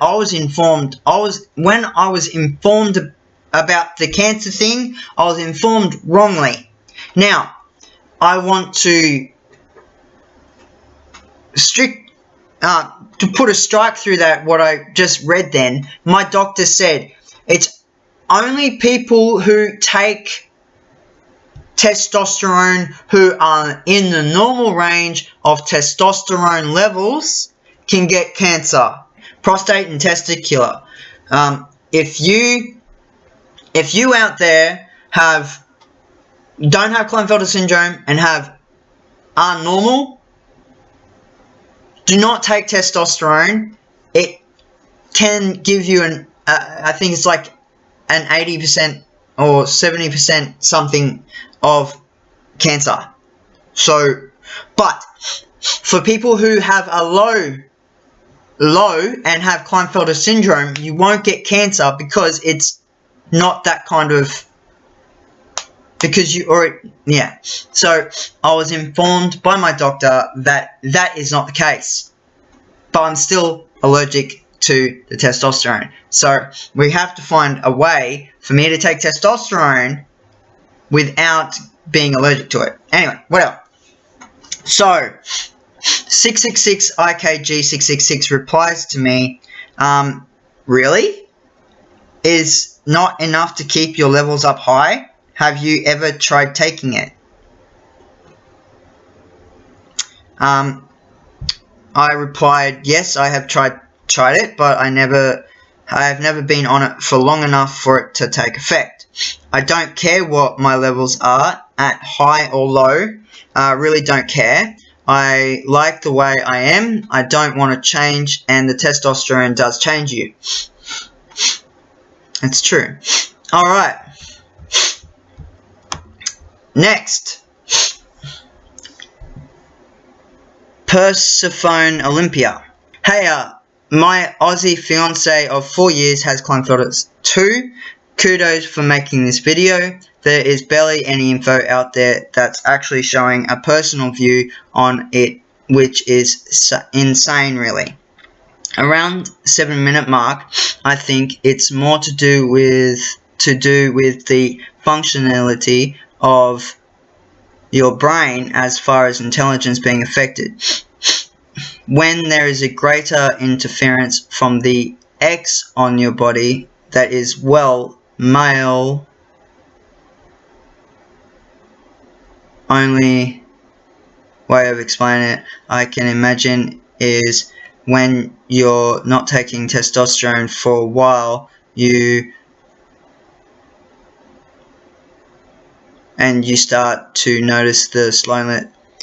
when I was informed about the cancer thing, I was informed wrongly. Now, I want to put a strike through that, what I just read then. My doctor said it's only people who take testosterone who are in the normal range of testosterone levels can get cancer, prostate and testicular. If you out there don't have Klinefelter syndrome and are normal, do not take testosterone. It can give you I think it's like an 80% or 70% something of cancer. So, but for people who have a low and have Klinefelter syndrome, you won't get cancer because it's not that kind of, because you already, yeah. So I was informed by my doctor that that is not the case, but I'm still allergic to the testosterone. So we have to find a way for me to take testosterone without being allergic to it. Anyway, what else? So 666 IKG 666 replies to me, really? Is not enough to keep your levels up high? Have you ever tried taking it? I replied, yes, I have tried it, but I have never been on it for long enough for it to take effect. I don't care what my levels are at high or low. Really don't care. I like the way I am. I don't want to change, and the testosterone does change you. It's true. Alright. Next. Persephone Olympia. Hey, my Aussie fiance of 4 years has Klinefelters too. Kudos for making this video. There is barely any info out there that's actually showing a personal view on it, which is insane really. Around 7-minute mark, I think it's more to do with the functionality of your brain as far as intelligence being affected. When there is a greater interference from the X on your body that is male, only way of explaining it I can imagine is when you're not taking testosterone for a while, you start to notice the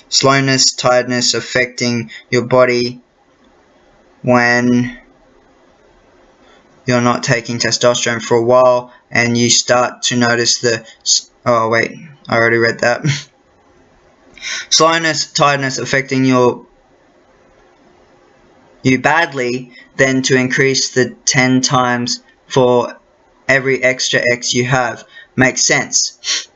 slowness, tiredness affecting your body when you're not taking testosterone for a while, and you start to notice oh wait, I already read that. Slowness, tiredness affecting you badly, then to increase the 10 times for every extra X you have. Makes sense.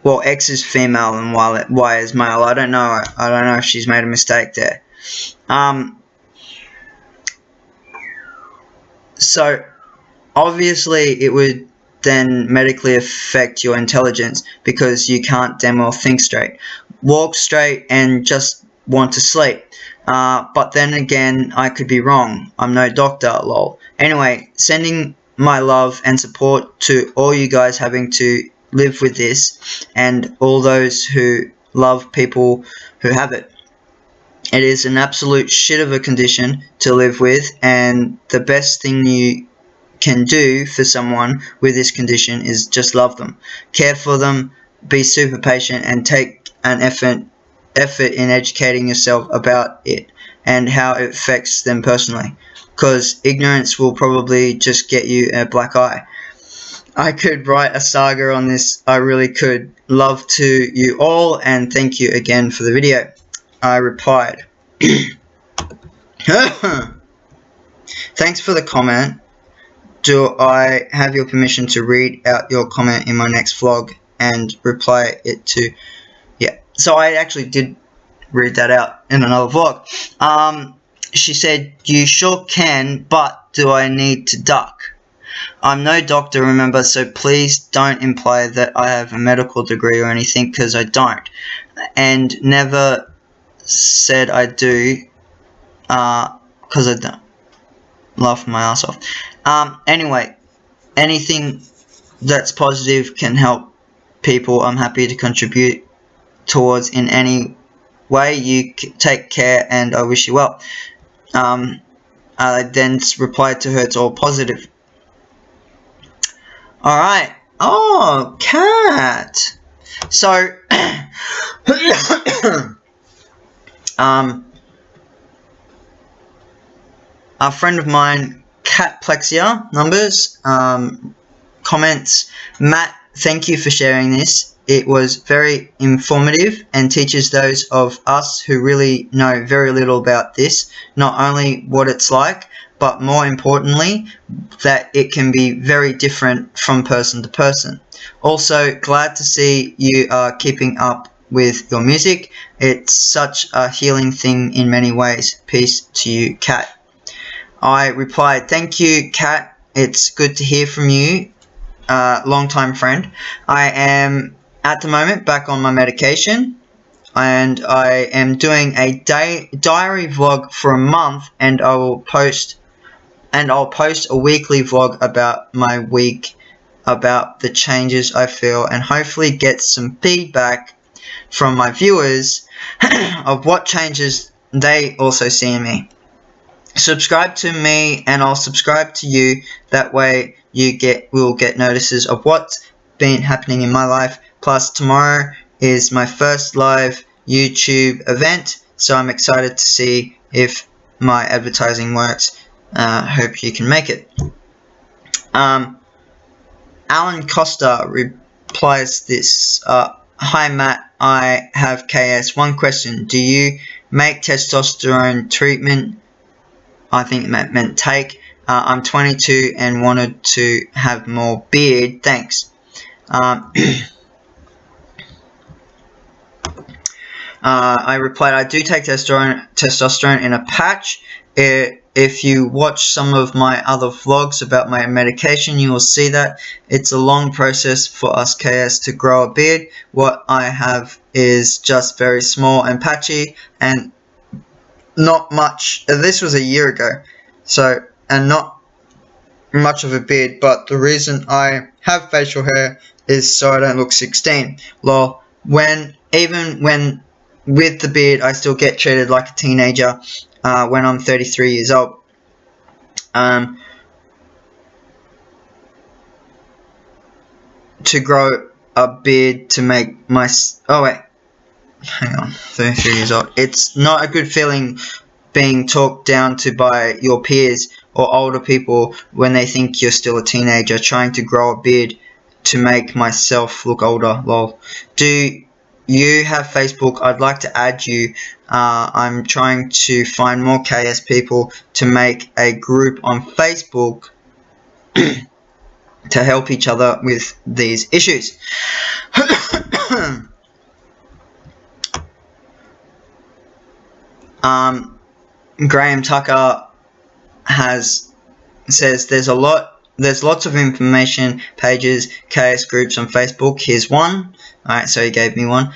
Well, X is female and Y is male. I don't know if she's made a mistake there. So obviously it would then medically affect your intelligence because you can't damn well think straight, walk straight, and just want to sleep. But then again, I could be wrong. I'm no doctor, lol. Anyway, sending my love and support to all you guys having to live with this, and all those who love people who have it. It is an absolute shit of a condition to live with, and the best thing you can do for someone with this condition is just love them, care for them, be super patient, and take an effort in educating yourself about it and how it affects them personally, because ignorance will probably just get you a black eye. I could write a saga on this, I really could. Love to you all, and thank you again for the video. I replied, thanks for the comment. Do I have your permission to read out your comment in my next vlog and reply it to... Yeah, so I actually did read that out in another vlog. She said, you sure can, but do I need to duck? I'm no doctor, remember, so please don't imply that I have a medical degree or anything, because I don't. And never said I do, because I don't. Laugh my ass off. Anyway, anything that's positive can help people. I'm happy to contribute towards in any way. You take care, and I wish you well. I then replied to her, it's all positive. Alright. Oh, cat. So, a friend of mine, Catplexia Numbers, comments, Matt, thank you for sharing this. It was very informative and teaches those of us who really know very little about this, not only what it's like, but more importantly, that it can be very different from person to person. Also, glad to see you are keeping up with your music. It's such a healing thing in many ways. Peace to you, Kat. I replied, thank you, Kat. It's good to hear from you, long-time friend. I am, at the moment, back on my medication, and I am doing a diary vlog for a month, and I'll post a weekly vlog about my week, about the changes I feel, and hopefully get some feedback from my viewers of what changes they also see in me. Subscribe to me and I'll subscribe to you. That way we'll get notices of what's been happening in my life. Plus tomorrow is my first live YouTube event, so I'm excited to see if my advertising works. Hope you can make it. Alan Costa replies this. Hi Matt, I have KS. One question. Do you make testosterone treatment? I think it meant take. I'm 22 and wanted to have more beard. Thanks. I replied, I do take testosterone in a patch. If you watch some of my other vlogs about my medication, you will see that it's a long process for us KS to grow a beard. What I have is just very small and patchy, and not much. This was a year ago, so, and not much of a beard, but the reason I have facial hair is so I don't look 16. Lol. Even when with the beard, I still get treated like a teenager when I'm 33 years old. To grow a beard to make my... Oh wait, hang on, 33 years old. It's not a good feeling being talked down to by your peers or older people when they think you're still a teenager. Trying to grow a beard to make myself look older. Lol. Do you have Facebook? I'd like to add you. I'm trying to find more KS people to make a group on Facebook to help each other with these issues. Graham Tucker says there's lots of information pages, KS groups on Facebook. Here's one. Alright, so he gave me one.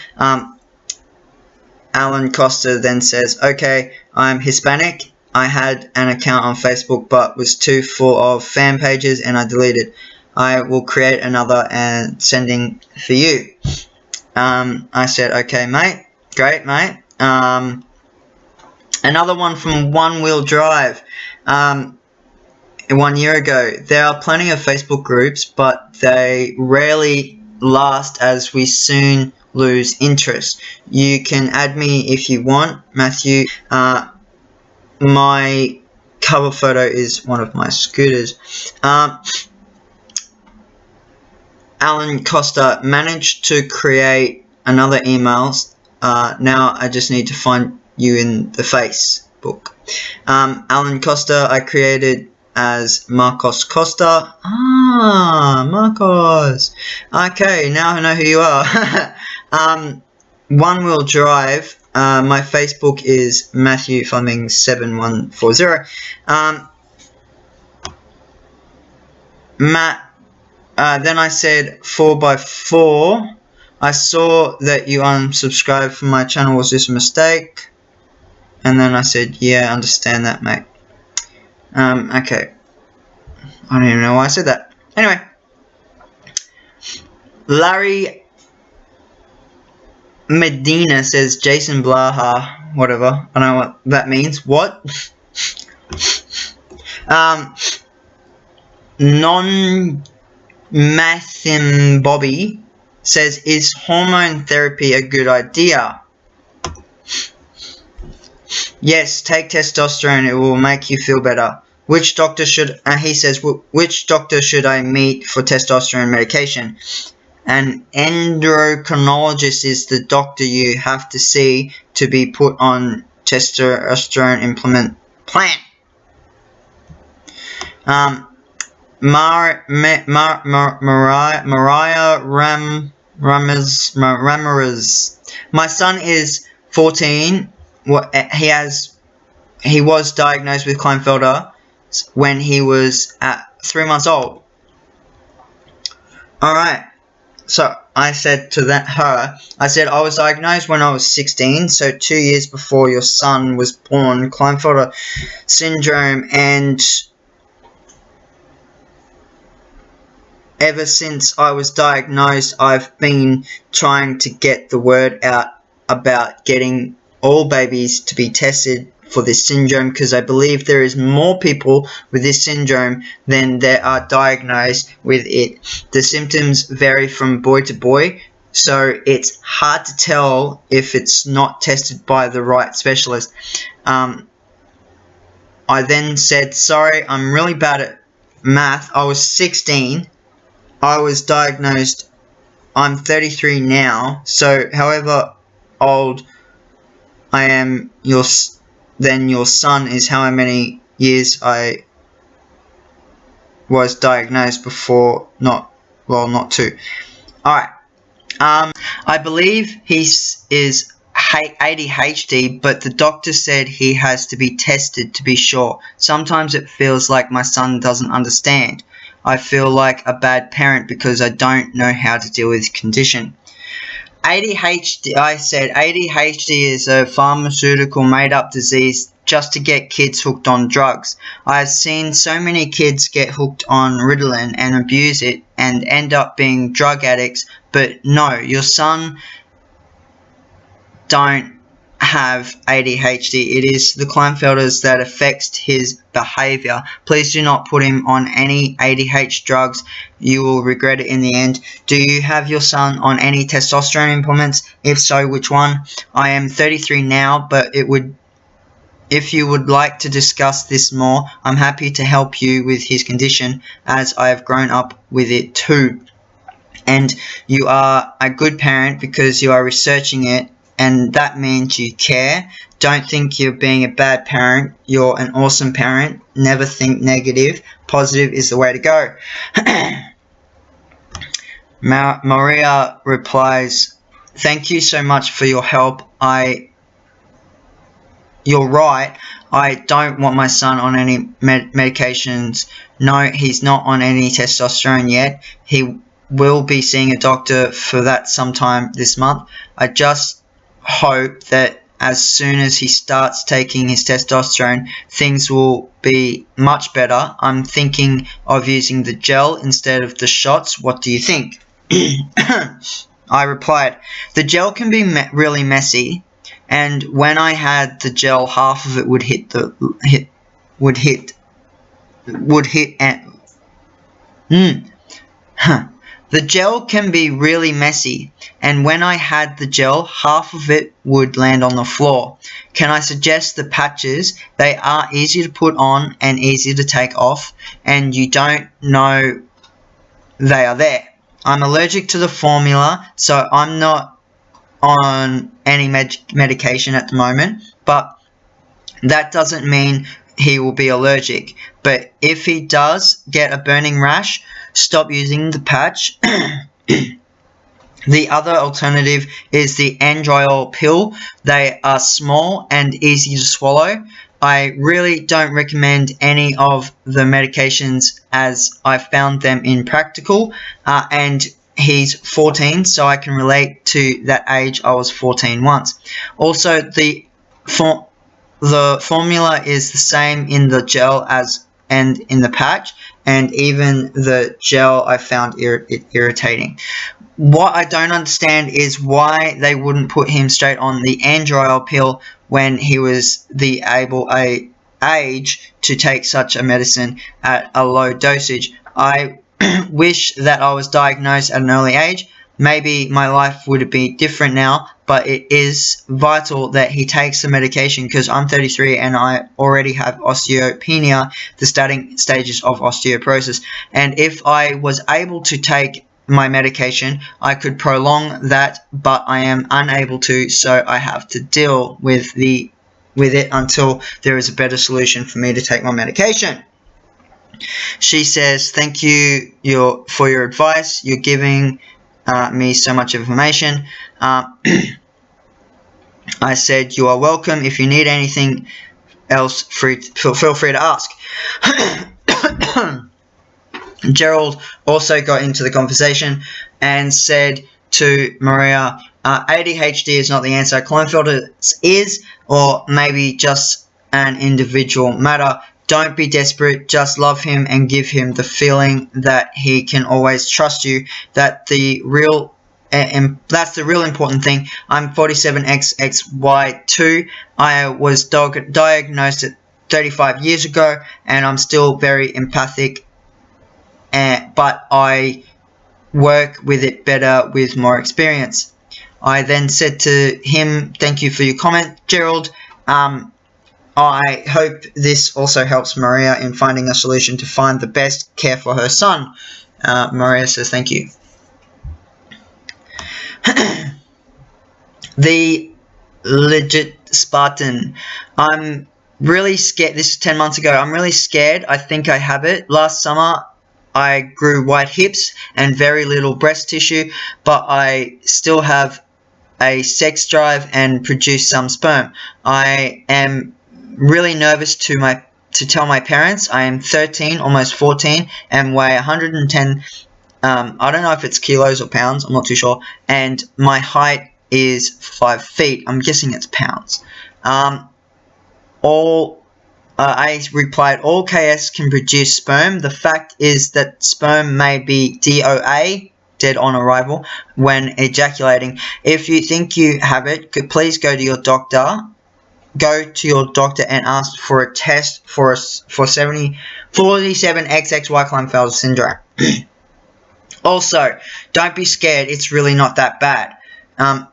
Alan Costa then says, okay, I'm Hispanic. I had an account on Facebook but was too full of fan pages and I deleted. I will create another and sending for you. I said, okay, mate. Great, mate. Another one from One Wheel Drive. 1 year ago. There are plenty of Facebook groups, but they rarely last as we soon lose interest. You can add me if you want, Matthew. My cover photo is one of my scooters. Alan Costa managed to create another email. Now I just need to find you in the Facebook. Alan Costa I created as Marcos Costa. Marcos. Okay, now I know who you are. One Wheel Drive. My Facebook is Matthew Fleming 7140. Matt. Then I said 4x4. I saw that you unsubscribed from my channel. Was this a mistake? And then I said, yeah, I understand that, mate. Okay. I don't even know why I said that. Anyway. Larry Medina says Jason Blaha. Whatever. I don't know what that means. What? Mathin Bobby says, is hormone therapy a good idea? Yes, take testosterone, it will make you feel better. Which doctor should, he says, which doctor should I meet for testosterone medication? An endocrinologist is the doctor you have to see to be put on testosterone implant plan. Mariah Ramirez. My son is 14. He was diagnosed with Klinefelters when he was at 3 months old. Alright, so I said to her, I said I was diagnosed when I was 16, so 2 years before your son was born, Klinefelter syndrome, and ever since I was diagnosed, I've been trying to get the word out about getting all babies to be tested for this syndrome, because I believe there is more people with this syndrome than there are diagnosed with it. The symptoms vary from boy to boy, so it's hard to tell if it's not tested by the right specialist. I then said, sorry, I'm really bad at math. I was 16. I was diagnosed. I'm 33 now, so however old I am, then your son is how many years I was diagnosed before. Not 2. Alright. I believe he is ADHD, but the doctor said he has to be tested to be sure. Sometimes it feels like my son doesn't understand. I feel like a bad parent because I don't know how to deal with the condition. ADHD, I said ADHD is a pharmaceutical made-up disease just to get kids hooked on drugs. I've seen so many kids get hooked on Ritalin and abuse it and end up being drug addicts, but no, your son don't have ADHD. It is the Klinefelters that affects his behavior. Please do not put him on any ADHD drugs. You will regret it in the end. Do you have your son on any testosterone implements? If so, which one? I am 33 now, but if you would like to discuss this more, I'm happy to help you with his condition, as I have grown up with it too. And you are a good parent because you are researching it, and that means you care. Don't think you're being a bad parent. You're an awesome parent. Never think negative. Positive is the way to go. Maria replies, thank you so much for your help. You're right. I don't want my son on any medications. No, he's not on any testosterone yet. He will be seeing a doctor for that sometime this month. I just hope that as soon as he starts taking his testosterone, things will be much better. I'm thinking of using the gel instead of the shots. What do you think? I replied, the gel can be really messy, and when I had the gel, half of it would hit The gel can be really messy, and when I had the gel, half of it would land on the floor. Can I suggest the patches? They are easy to put on and easy to take off, and you don't know they are there. I'm allergic to the formula, so I'm not on any medication at the moment, but that doesn't mean he will be allergic. But if he does get a burning rash, stop using the patch. The other alternative is the androgyl pill. They are small and easy to swallow. I really don't recommend any of the medications as I found them impractical, and he's 14, so I can relate to that age. I was 14 once. Also, the formula is the same in the gel and in the patch, and even the gel I found irritating. What I don't understand is why they wouldn't put him straight on the androgyl pill when he was the age to take such a medicine at a low dosage. I wish that I was diagnosed at an early age. Maybe my life would be different now, but it is vital that he takes the medication because I'm 33 and I already have osteopenia, the starting stages of osteoporosis. And if I was able to take my medication, I could prolong that, but I am unable to, so I have to deal with it until there is a better solution for me to take my medication. She says, thank you for your advice. You're giving me so much information. I said, you are welcome. If you need anything else, feel free to ask. Gerald also got into the conversation and said to Maria, ADHD is not the answer. Klinefelters is, or maybe just an individual matter. Don't be desperate. Just love him and give him the feeling that he can always trust you. That's the real important thing. I'm 47XXY2. I was diagnosed at 35 years ago, and I'm still very empathic. But I work with it better with more experience. I then said to him, thank you for your comment, Gerald. I hope this also helps Maria in finding a solution to find the best care for her son. Maria says thank you. The legit Spartan. I'm really scared. This is 10 months ago. I'm really scared. I think I have it. Last summer, I grew white hips and very little breast tissue, but I still have a sex drive and produce some sperm. I am really nervous to tell my parents. I am 13, almost 14, and weigh 110. I don't know if it's kilos or pounds. I'm not too sure. And my height is 5 feet. I'm guessing it's pounds. I replied, all KS can produce sperm. The fact is that sperm may be DOA, dead on arrival, when ejaculating. If you think you have it, please go to your doctor. Go to your doctor and ask for a test for 47XXY Klinefelter syndrome. Also, don't be scared. It's really not that bad. The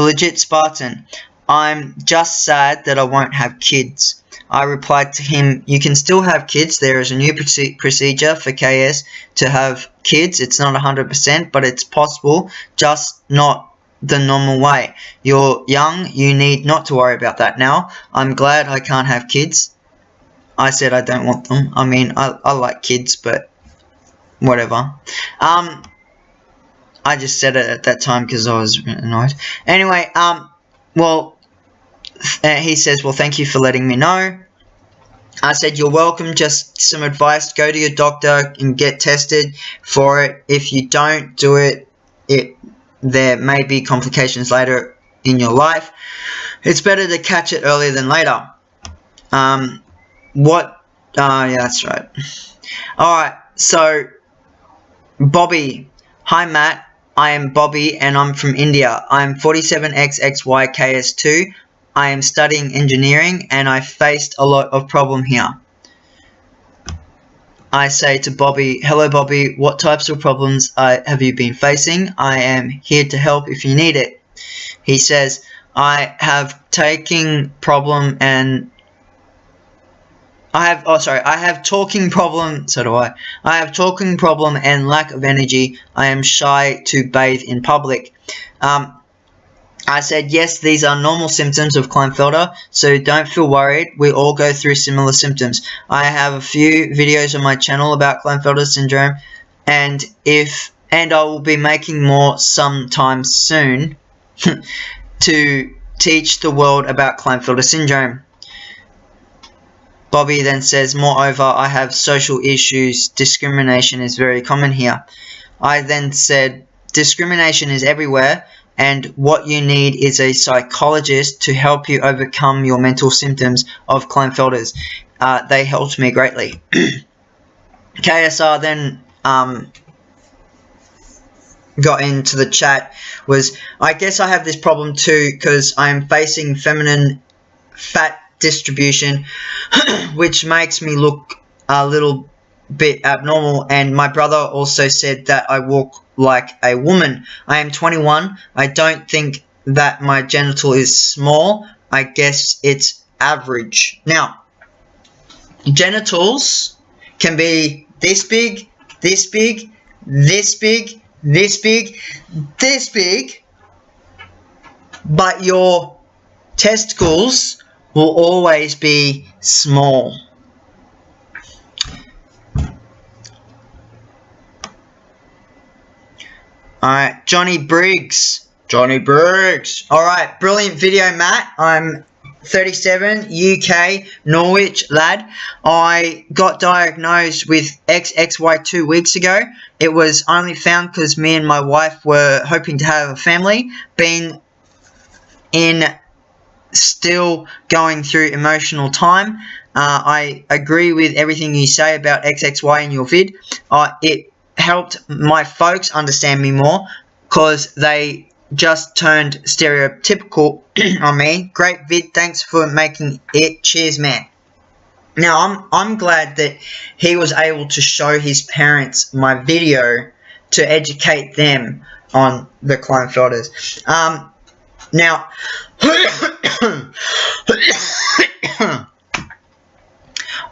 legit Spartan. I'm just sad that I won't have kids. I replied to him, you can still have kids. There is a new procedure for KS to have kids. It's not 100%, but it's possible, just not the normal way. You're young. You need not to worry about that now. I'm glad I can't have kids. I said I don't want them. I mean, I like kids, but whatever. I just said it at that time because I was annoyed. Anyway, he says, well, thank you for letting me know. I said, you're welcome. Just some advice. Go to your doctor and get tested for it. If you don't do it, it there may be complications later in your life. It's better to catch it earlier than later. Yeah, that's right. Alright, so Bobby. Hi Matt, I am Bobby and I'm from India. I am 47XXYKS2. I am studying engineering and I faced a lot of problem here. I say to Bobby, hello Bobby, what types of problems have you been facing? I am here to help if you need it. He says, I have talking problem and I have talking problem, so do I. I have talking problem and lack of energy. I am shy to bathe in public. I said, yes, these are normal symptoms of Klinefelter, so don't feel worried. We all go through similar symptoms. I have a few videos on my channel about Klinefelter syndrome, and I will be making more sometime soon to teach the world about Klinefelter syndrome. Bobby then says, moreover, I have social issues. Discrimination is very common here. I then said, discrimination is everywhere, and what you need is a psychologist to help you overcome your mental symptoms of Klinefelters. They helped me greatly. KSR then got into the chat, I guess I have this problem too because I am facing feminine fat distribution which makes me look a little bit abnormal, and my brother also said that I walk like a woman. I am 21. I don't think that my genital is small. I guess it's average. Now, genitals can be this big, this big, this big, this big, this big, but your testicles will always be small. Alright, Johnny Briggs. Alright, brilliant video, Matt. I'm 37, UK, Norwich lad. I got diagnosed with XXY 2 weeks ago. It was only found because me and my wife were hoping to have a family. Still going through emotional time. I agree with everything you say about XXY in your vid. It helped my folks understand me more because they just turned stereotypical on me. Great vid, thanks for making it. Cheers, man. Now I'm glad that he was able to show his parents my video to educate them on the Klinefelters. Now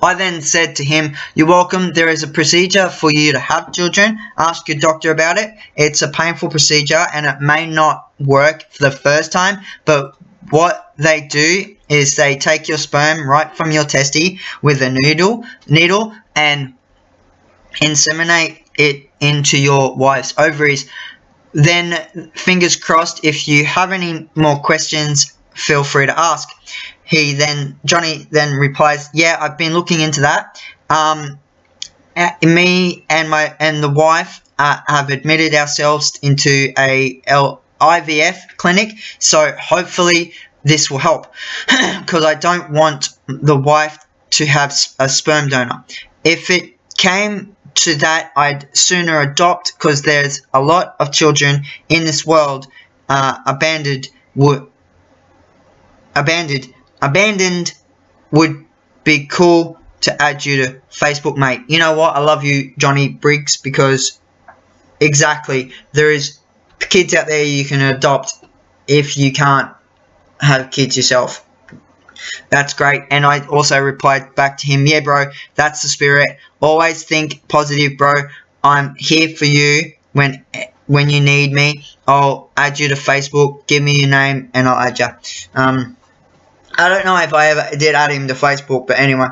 I then said to him, you're welcome, there is a procedure for you to have children. Ask your doctor about it. It's a painful procedure and it may not work for the first time, but what they do is they take your sperm right from your testy with a needle and inseminate it into your wife's ovaries. Then, fingers crossed, if you have any more questions, feel free to ask. Johnny then replies, yeah, I've been looking into that. Me and the wife have admitted ourselves into a IVF clinic, so hopefully this will help because I don't want the wife to have a sperm donor. If it came to that, I'd sooner adopt because there's a lot of children in this world abandoned would be cool to add you to Facebook, mate. You know what? I love you, Johnny Briggs, because exactly, there is kids out there you can adopt if you can't have kids yourself. That's great. And I also replied back to him, yeah, bro, that's the spirit. Always think positive, bro. I'm here for you when you need me. I'll add you to Facebook. Give me your name and I'll add you. I don't know if I ever did add him to Facebook, but anyway.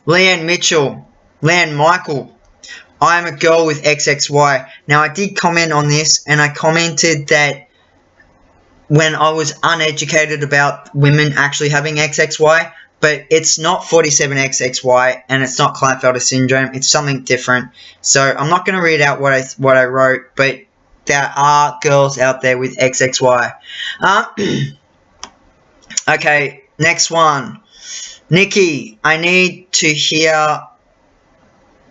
Leanne Michael. I am a girl with XXY. Now, I did comment on this, and I commented that when I was uneducated about women actually having XXY, but it's not 47XXY, and it's not Klinefelter syndrome. It's something different. So, I'm not going to read out what I wrote, but there are girls out there with XXY. Okay, next one. Nikki, I need to hear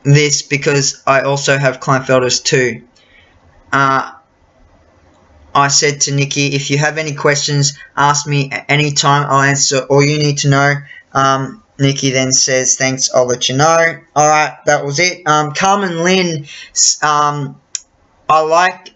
this because I also have Klinefelters too. I said to Nikki, if you have any questions, ask me at any time. I'll answer all you need to know. Nikki then says, thanks, I'll let you know. Alright, that was it. Carmen Lynn I like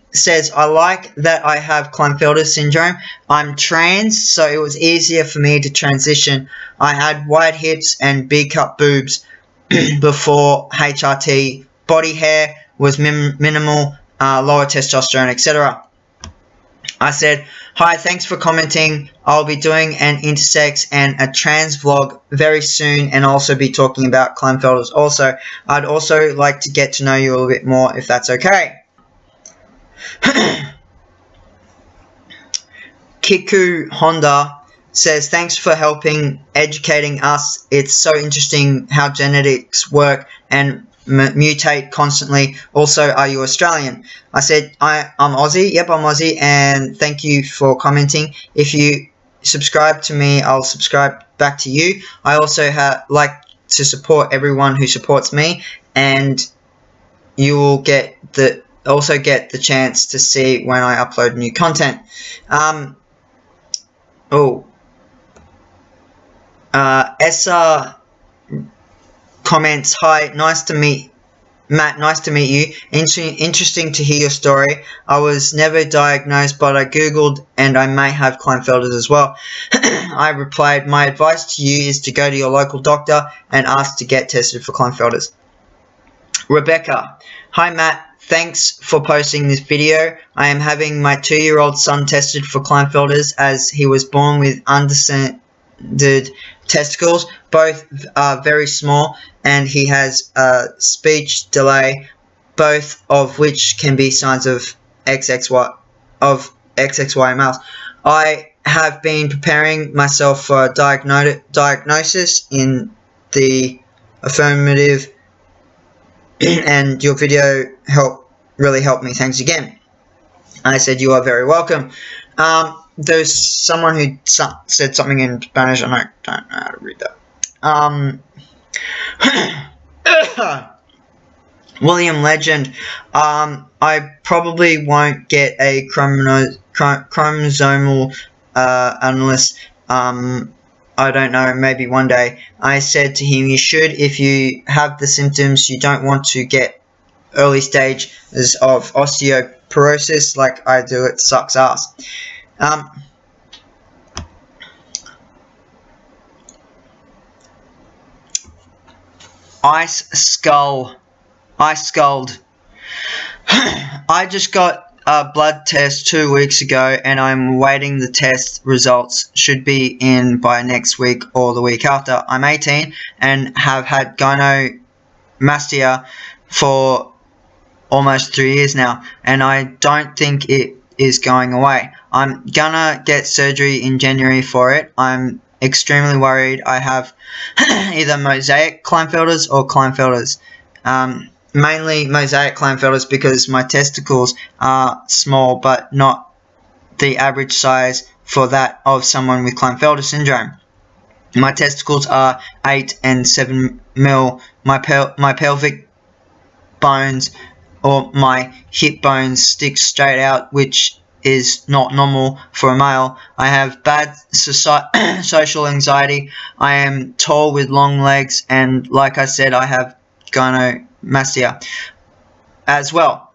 that I have Klinefelter syndrome. I'm trans, so it was easier for me to transition. I had wide hips and big cut boobs before HRT. Body hair was minimal, lower testosterone, etc. I said, hi, thanks for commenting. I'll be doing an intersex and a trans vlog very soon and also be talking about Klinefelters also. I'd also like to get to know you a little bit more if that's okay. Kiku Honda says, thanks for educating us. It's so interesting how genetics work and mutate constantly. Also, are you Australian? I said, I'm Aussie. Yep, I'm Aussie, and thank you for commenting. If you subscribe to me, I'll subscribe back to you. I also like to support everyone who supports me, and you will also get the chance to see when I upload new content. Essa comments, hi, nice to meet Matt, nice to meet you. Interesting to hear your story. I was never diagnosed, but I googled and I may have Klinefelters as well. I replied, my advice to you is to go to your local doctor and ask to get tested for Klinefelters. Rebecca, hi Matt, thanks for posting this video. I am having my 2-year-old son tested for Klinefelters as he was born with undescended testicles. Both are very small and he has a speech delay, both of which can be signs of XXY males. I have been preparing myself for a diagnosis in the affirmative, and your video really helped me. Thanks again. I said, you are very welcome. There's someone who said something in Spanish, and I don't know how to read that. William Legend, I probably won't get a chromosomal analysis. I don't know, maybe one day. I said to him, you should. If you have the symptoms, you don't want to get early stages of osteoporosis like I do. It sucks ass. Ice Skulled. I just got a blood test 2 weeks ago and I'm waiting the test results. Should be in by next week or the week after. I'm 18 and have had gynecomastia for almost 3 years now, and I don't think it is going away. I'm gonna get surgery in January for it. I'm extremely worried. I have either mosaic Klinefelters or Klinefelters. Mainly mosaic Klinefelters because my testicles are small but not the average size for that of someone with Klinefelter syndrome. My testicles are 8 and 7 mil. My pelvic bones or my hip bones stick straight out, which is not normal for a male. I have bad social anxiety. I am tall with long legs, and like I said, I have gynecomastia as well.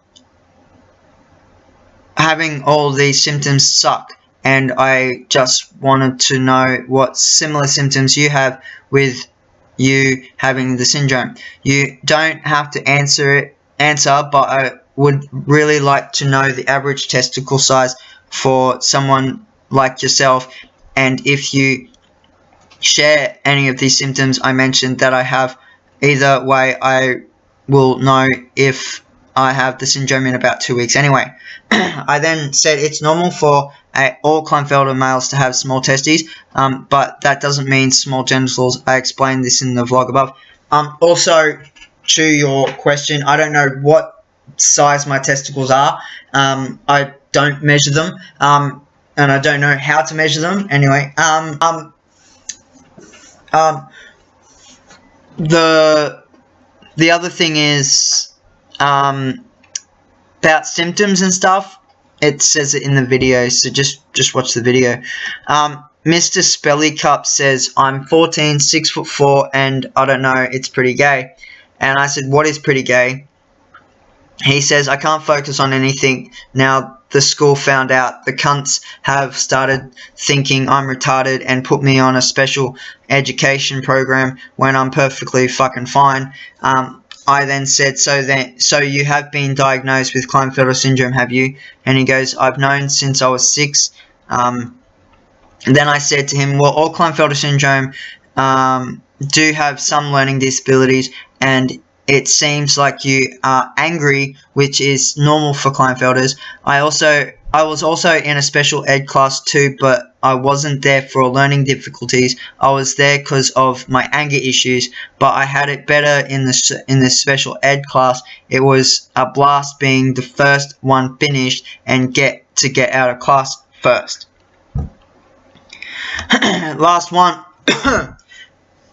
Having all these symptoms suck, and I just wanted to know what similar symptoms you have with you having the syndrome. You don't have to answer, but I would really like to know the average testicle size for someone like yourself, and if you share any of these symptoms I mentioned that I have. Either way, I will know if I have the syndrome in about 2 weeks anyway. I then said it's normal for all Klinefelter males to have small testes, but that doesn't mean small genitals. I explained this in the vlog above. Also, to your question, I don't know what size my testicles are. I don't measure them, and I don't know how to measure them. Anyway, the other thing is about symptoms and stuff. It says it in the video, so just watch the video. Mr. Spelly Cup says, I'm 14, 6'4", and I don't know, it's pretty gay. And I said, what is pretty gay? He says, I can't focus on anything. Now the school found out. The cunts have started thinking I'm retarded and put me on a special education program when I'm perfectly fucking fine. I then said, so you have been diagnosed with Klinefelter syndrome, have you? And he goes, I've known since I was 6. And then I said to him, well, all Klinefelter syndrome do have some learning disabilities, and it seems like you are angry, which is normal for Klinefelters. I was also in a special ed class too, but I wasn't there for learning difficulties. I was there because of my anger issues, but I had it better in the special ed class. It was a blast being the first one finished and get out of class first. Last one.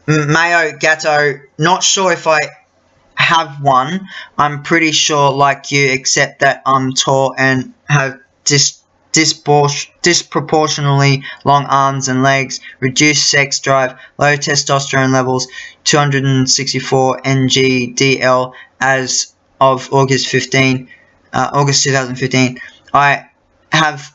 Mayo Gatto. Not sure if I have one. I'm pretty sure like you, except that I'm tall and have disproportionately long arms and legs, reduced sex drive, low testosterone levels, 264 ng/dl as of August 2015. I have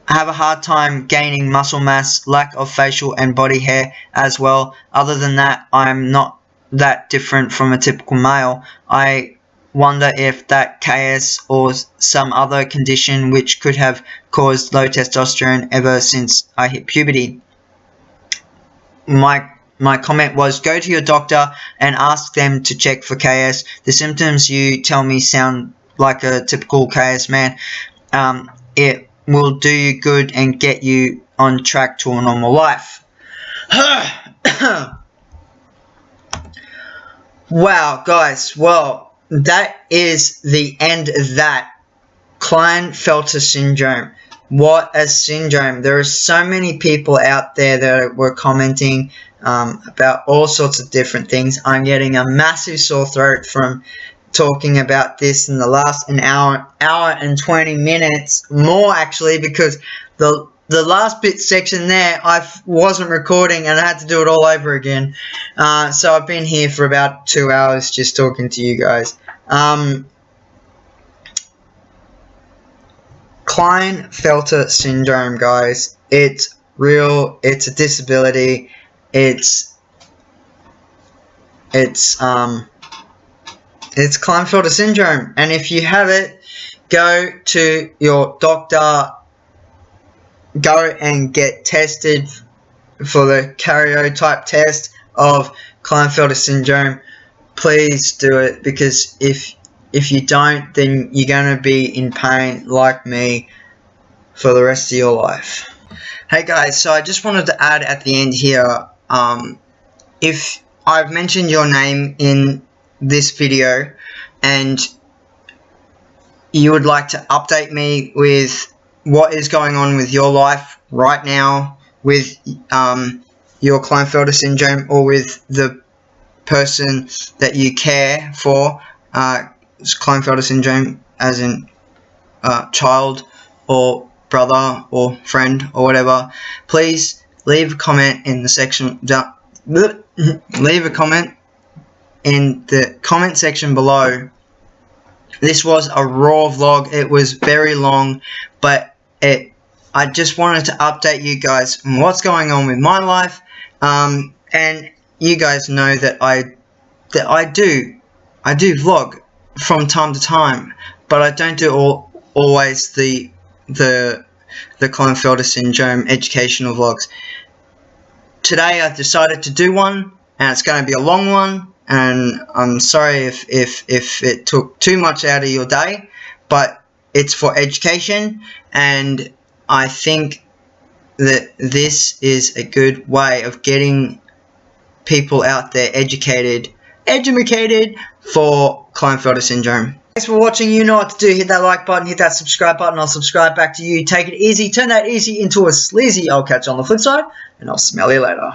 a hard time gaining muscle mass, lack of facial and body hair as well. Other than that, I'm not that different from a typical male. I wonder if that KS or some other condition which could have caused low testosterone ever since I hit puberty. My comment was, go to your doctor and ask them to check for KS. The symptoms you tell me sound like a typical KS man. It will do you good and get you on track to a normal life. Wow, guys, well, that is the end of that. Klinefelter syndrome. What a syndrome. There are so many people out there that were commenting about all sorts of different things. I'm getting a massive sore throat from talking about this in the last hour and 20 minutes. More, actually, because the last bit section there, I wasn't recording and I had to do it all over again. So I've been here for about 2 hours just talking to you guys. Klinefelter syndrome, guys. It's real. It's a disability. It's Klinefelter syndrome. And if you have it, go to your doctor. Go and get tested for the karyotype test of Klinefelter syndrome. Please do it, because if you don't, then you're going to be in pain like me for the rest of your life. Hey guys, so I just wanted to add at the end here, if I've mentioned your name in this video and you would like to update me with what is going on with your life right now with your Klinefelter syndrome, or with the person that you care for, Klinefelter syndrome, as in child or brother or friend or whatever, please leave a comment in the section. Leave a comment in the comment section below. This was a raw vlog. It was very long, but I just wanted to update you guys on what's going on with my life, and you guys know that I do vlog from time to time, but I don't do always the Klinefelter syndrome educational vlogs. Today I've decided to do one, and it's going to be a long one, and I'm sorry if it took too much out of your day, but it's for education, and I think that this is a good way of getting people out there educated for Klinefelter syndrome. Thanks for watching. You know what to do. Hit that like button, hit that subscribe button. I'll subscribe back to you. Take it easy. Turn that easy into a sleazy. I'll catch you on the flip side, and I'll smell you later.